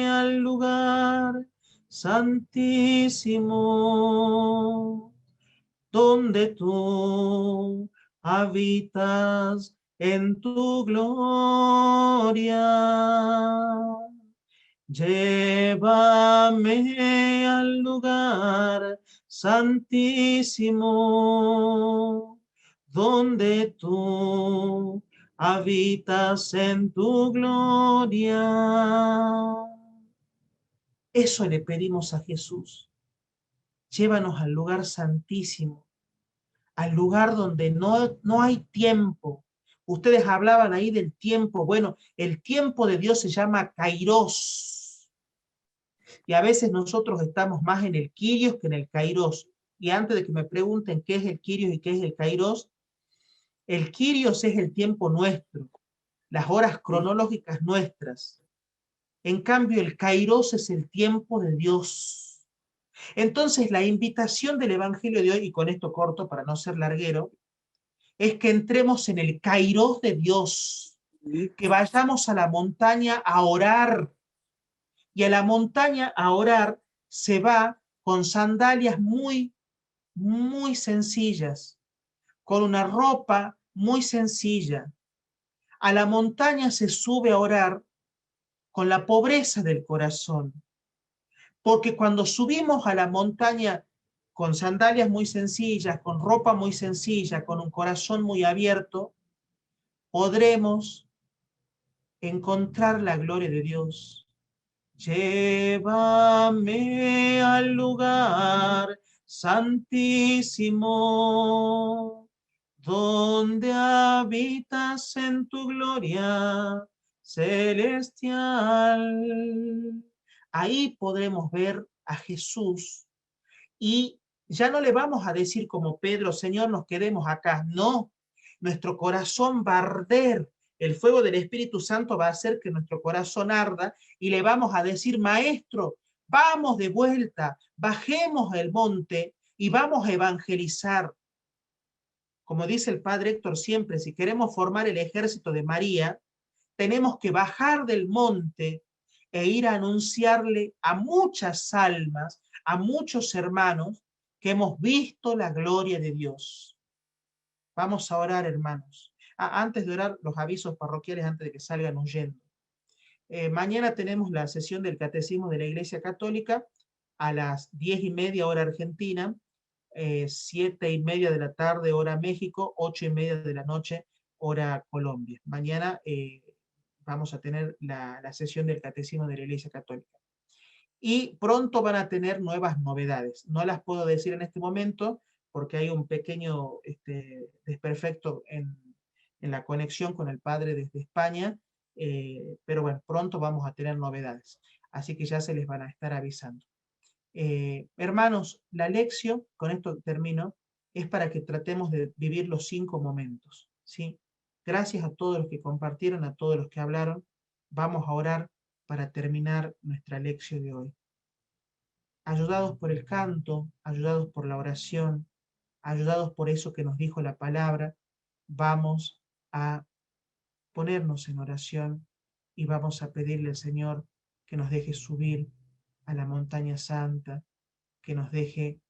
[SPEAKER 1] al lugar santísimo, donde tú habitas en tu gloria. Llévame al lugar santísimo, donde tú habitas en tu gloria. Eso le pedimos a Jesús. Llévanos al lugar santísimo, al lugar donde no hay tiempo. Ustedes hablaban ahí del tiempo. Bueno, el tiempo de Dios se llama Kairos. Y a veces nosotros estamos más en el Kyrios que en el Kairos. Y antes de que me pregunten qué es el Kyrios y qué es el Kairos, el Kyrios es el tiempo nuestro, las horas cronológicas nuestras. En cambio, el Kairos es el tiempo de Dios. Entonces, la invitación del Evangelio de hoy, y con esto corto para no ser larguero, es que entremos en el Kairos de Dios, que vayamos a la montaña a orar. Y a la montaña a orar se va con sandalias muy, muy sencillas, con una ropa muy sencilla. A la montaña se sube a orar con la pobreza del corazón. Porque cuando subimos a la montaña con sandalias muy sencillas, con ropa muy sencilla, con un corazón muy abierto, podremos encontrar la gloria de Dios. Llévame al lugar santísimo, donde habitas en tu gloria celestial. Ahí podremos ver a Jesús y ya no le vamos a decir como Pedro, Señor, nos quedemos acá. No, nuestro corazón va a arder. El fuego del Espíritu Santo va a hacer que nuestro corazón arda y le vamos a decir, Maestro, vamos de vuelta, bajemos el monte y vamos a evangelizar. Como dice el padre Héctor siempre, si queremos formar el ejército de María, tenemos que bajar del monte e ir a anunciarle a muchas almas, a muchos hermanos, que hemos visto la gloria de Dios. Vamos a orar, hermanos. Antes de orar, los avisos parroquiales antes de que salgan huyendo. Mañana tenemos la sesión del Catecismo de la Iglesia Católica a las 10:30 hora Argentina, 7:30 de la tarde hora México, 8:30 de la noche hora Colombia. Mañana vamos a tener la sesión del Catecismo de la Iglesia Católica. Y pronto van a tener nuevas novedades. No las puedo decir en este momento porque hay un pequeño desperfecto en la conexión con el padre desde España, pero bueno, pronto vamos a tener novedades. Así que ya se les van a estar avisando. Hermanos, la lección, con esto termino, es para que tratemos de vivir los 5 momentos, ¿sí? Gracias a todos los que compartieron, a todos los que hablaron. Vamos a orar para terminar nuestra lección de hoy. Ayudados por el canto, ayudados por la oración, ayudados por eso que nos dijo la palabra, vamos a ponernos en oración y vamos a pedirle al Señor que nos deje subir a la montaña santa, que nos deje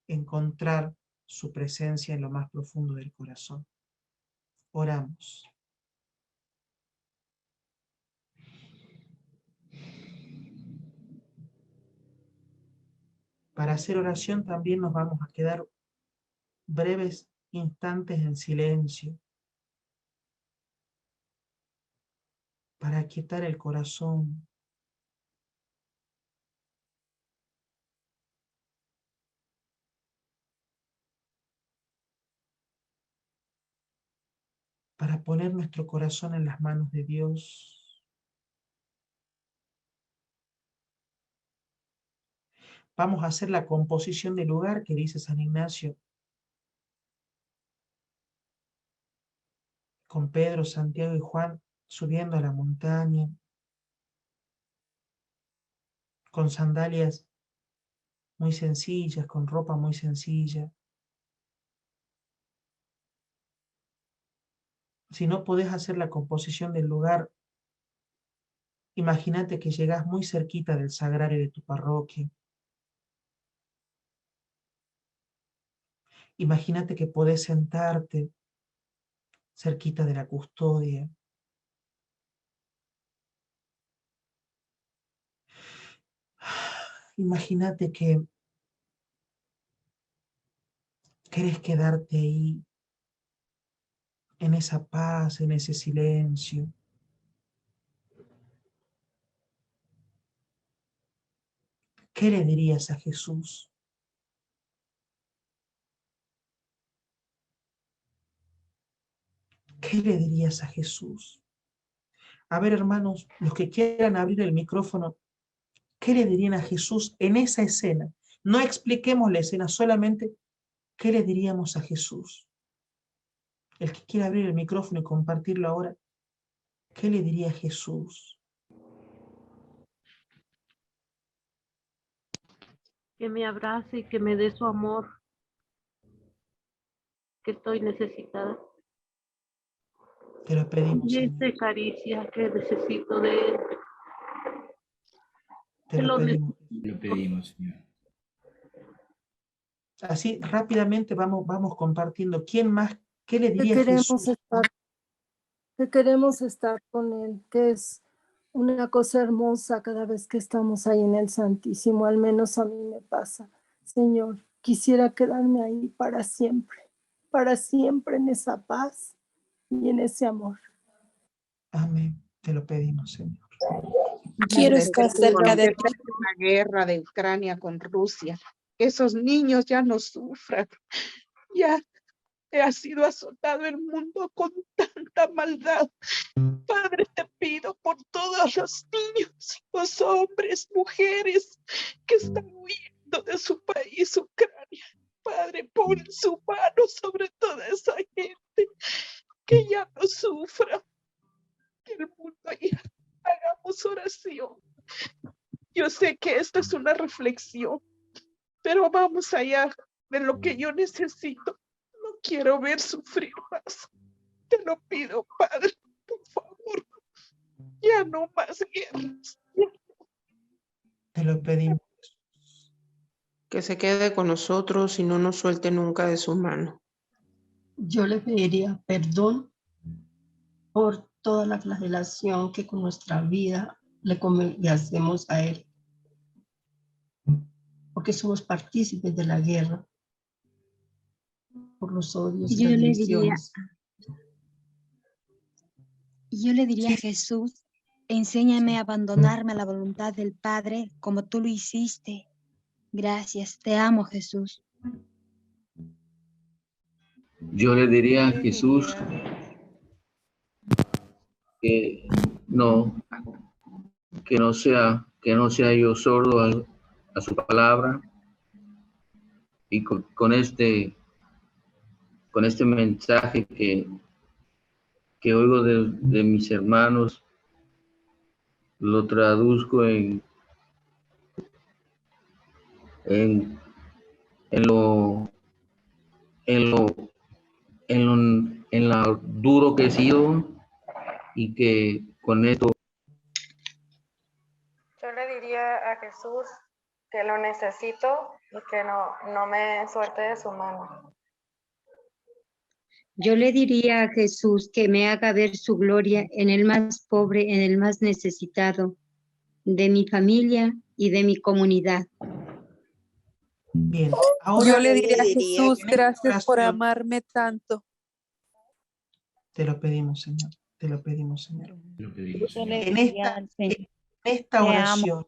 [SPEAKER 1] encontrar su presencia en lo más profundo del corazón. Oramos. Para hacer oración también nos vamos a quedar breves instantes en silencio para aquietar el corazón. Para poner nuestro corazón en las manos de Dios. Vamos a hacer la composición del lugar que dice San Ignacio, con Pedro, Santiago y Juan subiendo a la montaña, con sandalias muy sencillas, con ropa muy sencilla. Si no podés hacer la composición del lugar, imagínate que llegás muy cerquita del sagrario de tu parroquia. Imagínate que podés sentarte cerquita de la custodia. Imagínate que querés quedarte ahí, en esa paz, en ese silencio. ¿Qué le dirías a Jesús? ¿Qué le dirías a Jesús? A ver, hermanos, los que quieran abrir el micrófono, ¿qué le dirían a Jesús en esa escena? No expliquemos la escena, solamente ¿qué le diríamos a Jesús? El que quiera abrir el micrófono y compartirlo ahora, ¿qué le diría a Jesús?
[SPEAKER 12] Que me abrace y que me dé su amor, que estoy necesitada.
[SPEAKER 1] Te lo pedimos,
[SPEAKER 12] Y
[SPEAKER 1] Señor.
[SPEAKER 12] esa caricia que necesito de él.
[SPEAKER 1] Te lo pedimos.
[SPEAKER 11] Lo pedimos, Señor.
[SPEAKER 1] Así rápidamente vamos compartiendo. ¿Quién más? ¿Qué le diría a Jesús?
[SPEAKER 13] Que queremos estar con Él, que es una cosa hermosa cada vez que estamos ahí en el Santísimo, al menos a mí me pasa. Señor, quisiera quedarme ahí para siempre en esa paz y en ese amor.
[SPEAKER 1] Amén. Te lo pedimos, Señor.
[SPEAKER 13] Quiero estar cerca de ti.
[SPEAKER 14] La guerra de Ucrania con Rusia, que esos niños ya no sufran. Ya ha sido azotado el mundo con tanta maldad. Padre, te pido por todos los niños, los hombres, mujeres que están huyendo de su país, Ucrania. Padre, pon su mano sobre toda esa gente, que ya no sufra, que el mundo ya hagamos oración. Yo sé que esta es una reflexión, pero vamos allá de lo que yo necesito. No quiero ver sufrir más. Te lo pido, Padre, por favor. Ya no más guerras.
[SPEAKER 1] Te lo pedimos.
[SPEAKER 15] Que se quede con nosotros y no nos suelte nunca de su mano.
[SPEAKER 16] Yo le pediría perdón por toda la flagelación que con nuestra vida le hacemos a Él. Porque somos partícipes de la guerra. Por los odios y las divisiones.
[SPEAKER 17] Yo le diría a Jesús, enséñame a abandonarme a la voluntad del Padre como tú lo hiciste. Gracias, te amo, Jesús.
[SPEAKER 3] Yo le diría a Jesús que no sea yo sordo a su palabra, y con este mensaje que oigo de mis hermanos, lo traduzco en lo duro que he sido, y que con esto.
[SPEAKER 18] Yo le diría a Jesús que lo necesito y que no me suelte de su mano.
[SPEAKER 19] Yo le diría a Jesús que me haga ver su gloria en el más pobre, en el más necesitado, de mi familia y de mi comunidad.
[SPEAKER 1] Bien,
[SPEAKER 20] yo le diría a Jesús, gracias por amarme tanto.
[SPEAKER 1] Te lo pedimos, Señor. Te lo pedimos, Señor. En esta oración,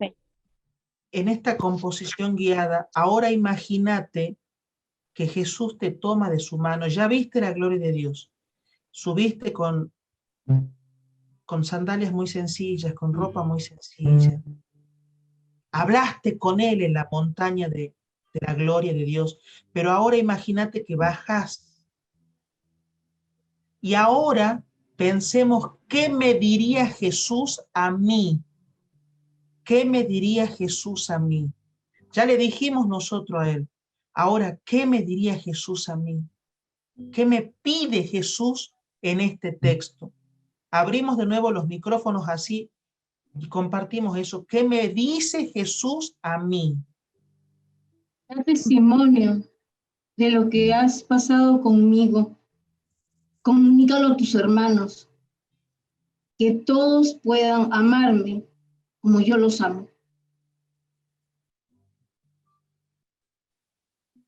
[SPEAKER 1] en esta composición guiada, ahora imagínate que Jesús te toma de su mano. Ya viste la gloria de Dios. Subiste con sandalias muy sencillas, con ropa muy sencilla. Hablaste con Él en la montaña de la gloria de Dios. Pero ahora imagínate que bajas. Y ahora pensemos, ¿qué me diría Jesús a mí? ¿Qué me diría Jesús a mí? Ya le dijimos nosotros a Él. Ahora, ¿qué me diría Jesús a mí? ¿Qué me pide Jesús en este texto? Abrimos de nuevo los micrófonos así y compartimos eso. ¿Qué me dice Jesús a mí?
[SPEAKER 6] Da testimonio de lo que has pasado conmigo. Comunícalo a tus hermanos. Que todos puedan amarme como yo los amo.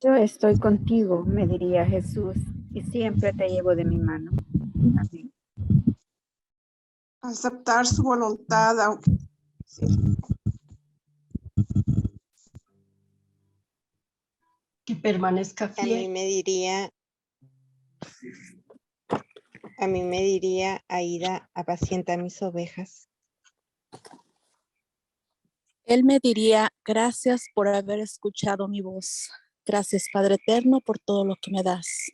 [SPEAKER 21] Yo estoy contigo, me diría Jesús, y siempre te llevo de mi mano. Amén.
[SPEAKER 15] Aceptar su voluntad, aunque sí.
[SPEAKER 16] Que permanezca fiel.
[SPEAKER 22] A mí me diría, Aida, apacienta mis ovejas.
[SPEAKER 20] Él me diría, gracias por haber escuchado mi voz. Gracias, Padre Eterno, por todo lo que me das.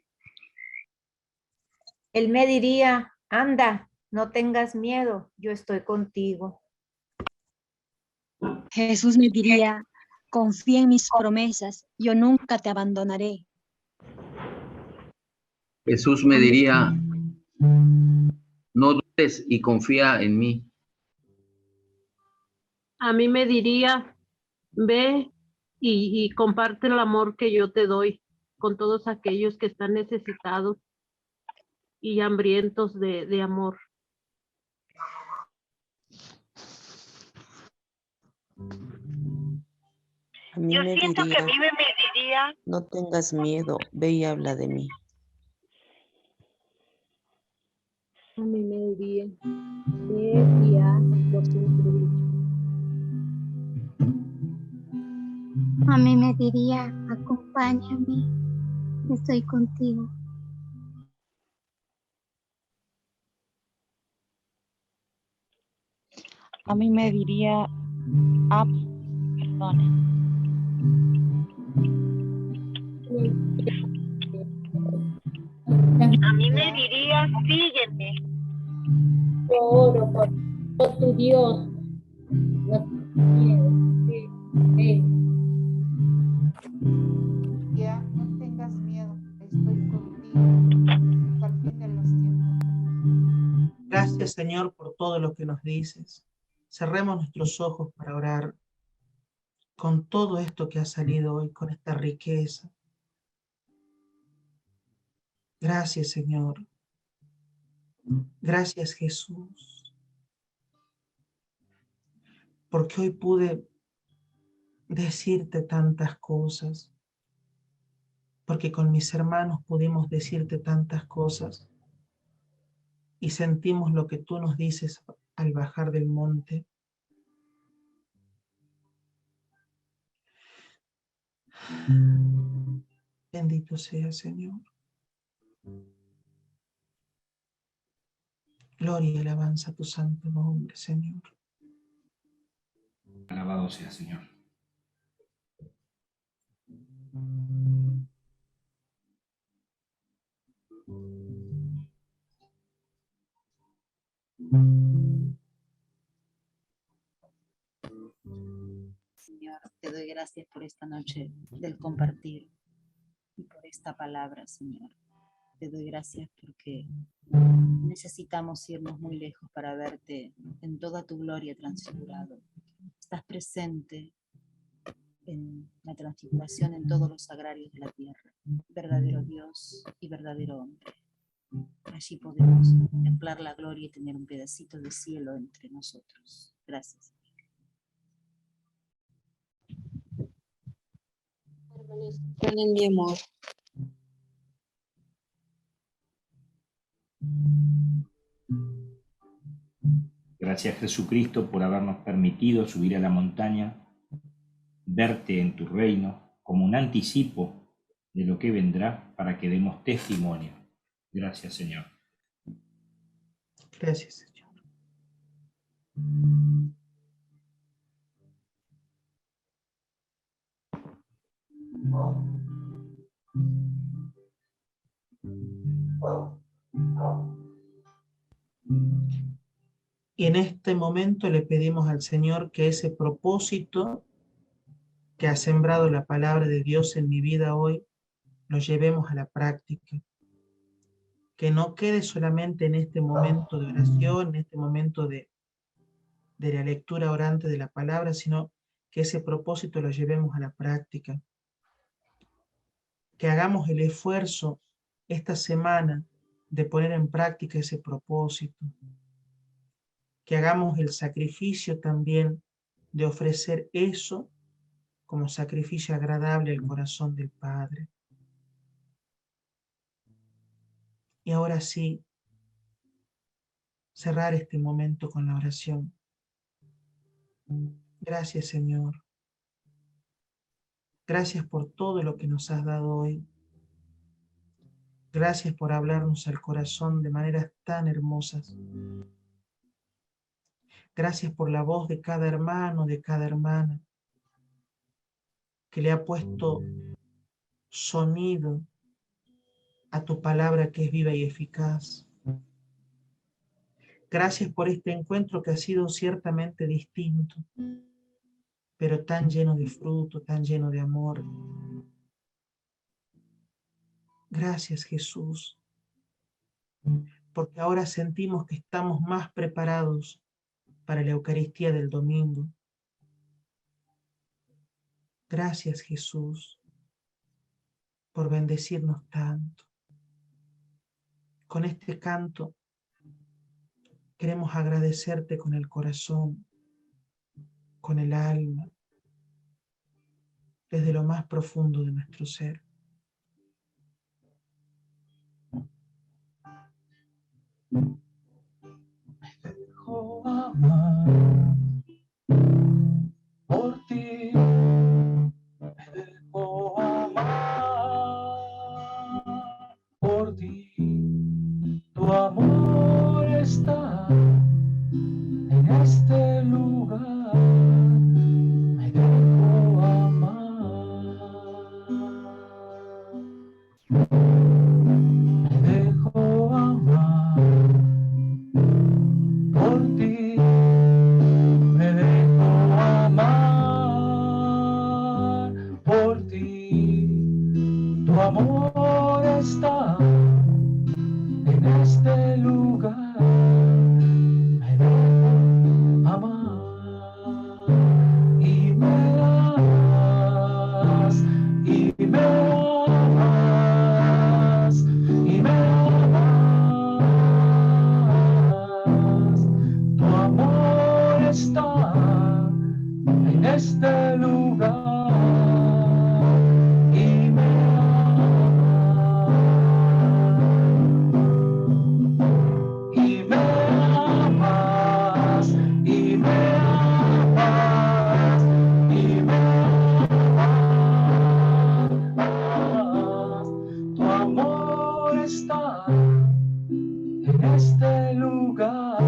[SPEAKER 5] Él me diría, anda, no tengas miedo, yo estoy contigo.
[SPEAKER 17] Jesús me diría, confía en mis promesas, yo nunca te abandonaré.
[SPEAKER 3] Jesús me diría, no dudes y confía en mí.
[SPEAKER 12] A mí me diría, ve y comparte el amor que yo te doy con todos aquellos que están necesitados y hambrientos de amor.
[SPEAKER 7] A mí
[SPEAKER 9] Yo
[SPEAKER 7] me
[SPEAKER 9] siento que
[SPEAKER 7] diría,
[SPEAKER 9] a mí me diría,
[SPEAKER 7] no tengas miedo, ve y habla de mí.
[SPEAKER 21] A mí me diría, ve y haz lo que te he dicho.
[SPEAKER 23] A mí me diría, acompáñame, estoy contigo.
[SPEAKER 24] A mí me diría, perdona.
[SPEAKER 9] a mí me diría, sígueme.
[SPEAKER 21] Yo oro por tu Dios. No tengas miedo.
[SPEAKER 25] Ya, no tengas miedo, estoy contigo hasta el fin de los tiempos.
[SPEAKER 1] Gracias, Señor, por todo lo que nos dices. Cerremos nuestros ojos para orar con todo esto que ha salido hoy, con esta riqueza. Gracias, Señor. Gracias, Jesús, porque hoy pude decirte tantas cosas, porque con mis hermanos pudimos decirte tantas cosas y sentimos lo que tú nos dices al bajar del monte. Bendito sea, Señor. Gloria y alabanza a tu santo nombre, Señor.
[SPEAKER 11] Alabado sea, Señor.
[SPEAKER 26] Señor, te doy gracias por esta noche del compartir y por esta palabra, Señor. Te doy gracias porque necesitamos irnos muy lejos para verte en toda tu gloria transfigurado. Estás presente en la transfiguración en todos los sagrarios de la tierra, verdadero Dios y verdadero hombre. Allí podemos contemplar la gloria y tener un pedacito de cielo entre nosotros. Gracias.
[SPEAKER 22] Permanezcan en mi amor.
[SPEAKER 11] Gracias, Jesucristo, por habernos permitido subir a la montaña, verte en tu reino como un anticipo de lo que vendrá para que demos testimonio. Gracias, Señor.
[SPEAKER 1] Gracias, Señor. Y en este momento le pedimos al Señor que ese propósito que ha sembrado la palabra de Dios en mi vida hoy, lo llevemos a la práctica. Que no quede solamente en este momento de oración, en este momento de la lectura orante de la palabra, sino que ese propósito lo llevemos a la práctica. Que hagamos el esfuerzo esta semana de poner en práctica ese propósito. Que hagamos el sacrificio también de ofrecer eso como sacrificio agradable al corazón del Padre. Y ahora sí, cerrar este momento con la oración. Gracias, Señor. Gracias por todo lo que nos has dado hoy. Gracias por hablarnos al corazón de maneras tan hermosas. Gracias por la voz de cada hermano, de cada hermana, que le ha puesto sonido a tu palabra que es viva y eficaz. Gracias por este encuentro que ha sido ciertamente distinto, pero tan lleno de fruto, tan lleno de amor. Gracias, Jesús, porque ahora sentimos que estamos más preparados para la Eucaristía del domingo. Gracias, Jesús, por bendecirnos tanto. Con este canto queremos agradecerte con el corazón, con el alma, desde lo más profundo de nuestro ser.
[SPEAKER 2] Me dejo amar por ti, me dejo amar por ti. Tu amor está en este lugar, me dejo amar, me dejo amar por ti, me dejo amar por ti. Tu amor está en este lugar, me dejo amar y me amas, y me amas, y me amas. Tu amor está en este lugar y me y me amas, y me amas, y me amas. Tu amor está en este lugar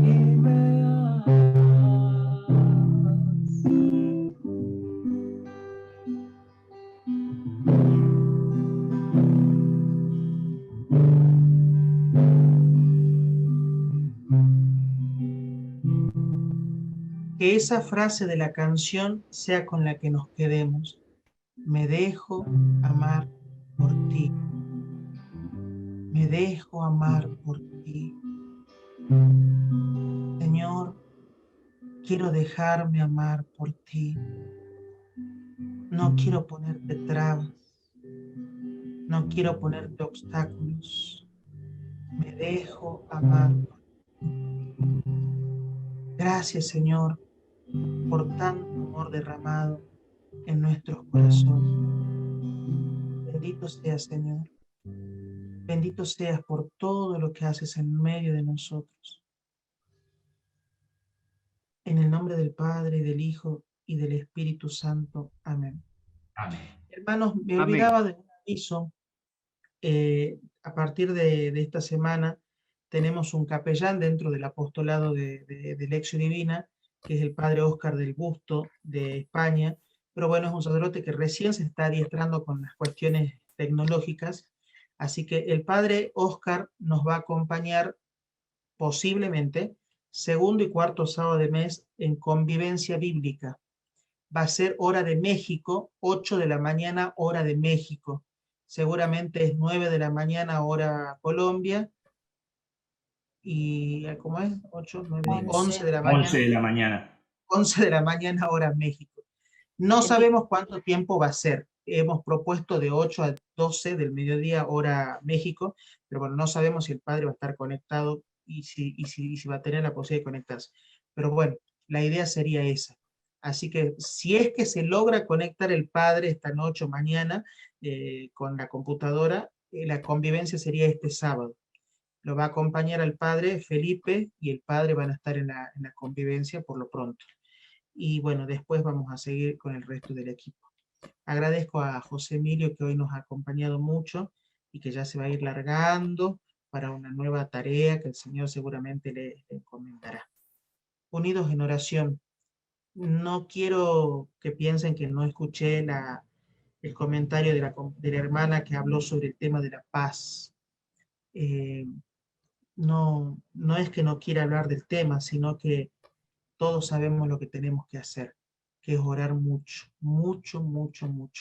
[SPEAKER 2] y me amas.
[SPEAKER 1] Que esa frase de la canción sea con la que nos quedemos. Me dejo amar por ti. Me dejo amar por ti. Señor, quiero dejarme amar por ti. No quiero ponerte trabas. No quiero ponerte obstáculos. Me dejo amar por ti. Gracias, Señor, por tanto amor derramado en nuestros corazones. Bendito seas, Señor. Bendito seas por todo lo que haces en medio de nosotros. En el nombre del Padre, y del Hijo, y del Espíritu Santo. Amén.
[SPEAKER 11] Amén.
[SPEAKER 1] Hermanos, me olvidaba de un aviso. A partir de esta semana tenemos un capellán dentro del apostolado de Lección Divina, que es el padre Óscar del Busto de España, pero bueno, es un sacerdote que recién se está adiestrando con las cuestiones tecnológicas, así que el padre Óscar nos va a acompañar posiblemente segundo y cuarto sábado de mes en convivencia bíblica. Va a ser hora de México, 8 de la mañana hora de México. Seguramente es 9 de la mañana hora Colombia. ¿Y cómo es? 8, 9, 11 de la mañana.
[SPEAKER 11] 11 de la mañana.
[SPEAKER 1] 11 de la mañana hora México. No sabemos cuánto tiempo va a ser. Hemos propuesto de 8 a 12 del mediodía hora México, pero bueno, no sabemos si el padre va a estar conectado y si va a tener la posibilidad de conectarse. Pero bueno, la idea sería esa. Así que si es que se logra conectar el padre esta noche o mañana con la computadora, la convivencia sería este sábado. Lo va a acompañar al padre Felipe y el padre van a estar en la convivencia por lo pronto. Y bueno, después vamos a seguir con el resto del equipo. Agradezco a José Emilio que hoy nos ha acompañado mucho y que ya se va a ir largando para una nueva tarea que el Señor seguramente le encomendará. Unidos en oración. No quiero que piensen que no escuché el comentario de la hermana que habló sobre el tema de la paz. No es que no quiera hablar del tema, sino que todos sabemos lo que tenemos que hacer, que es orar mucho, mucho, mucho, mucho.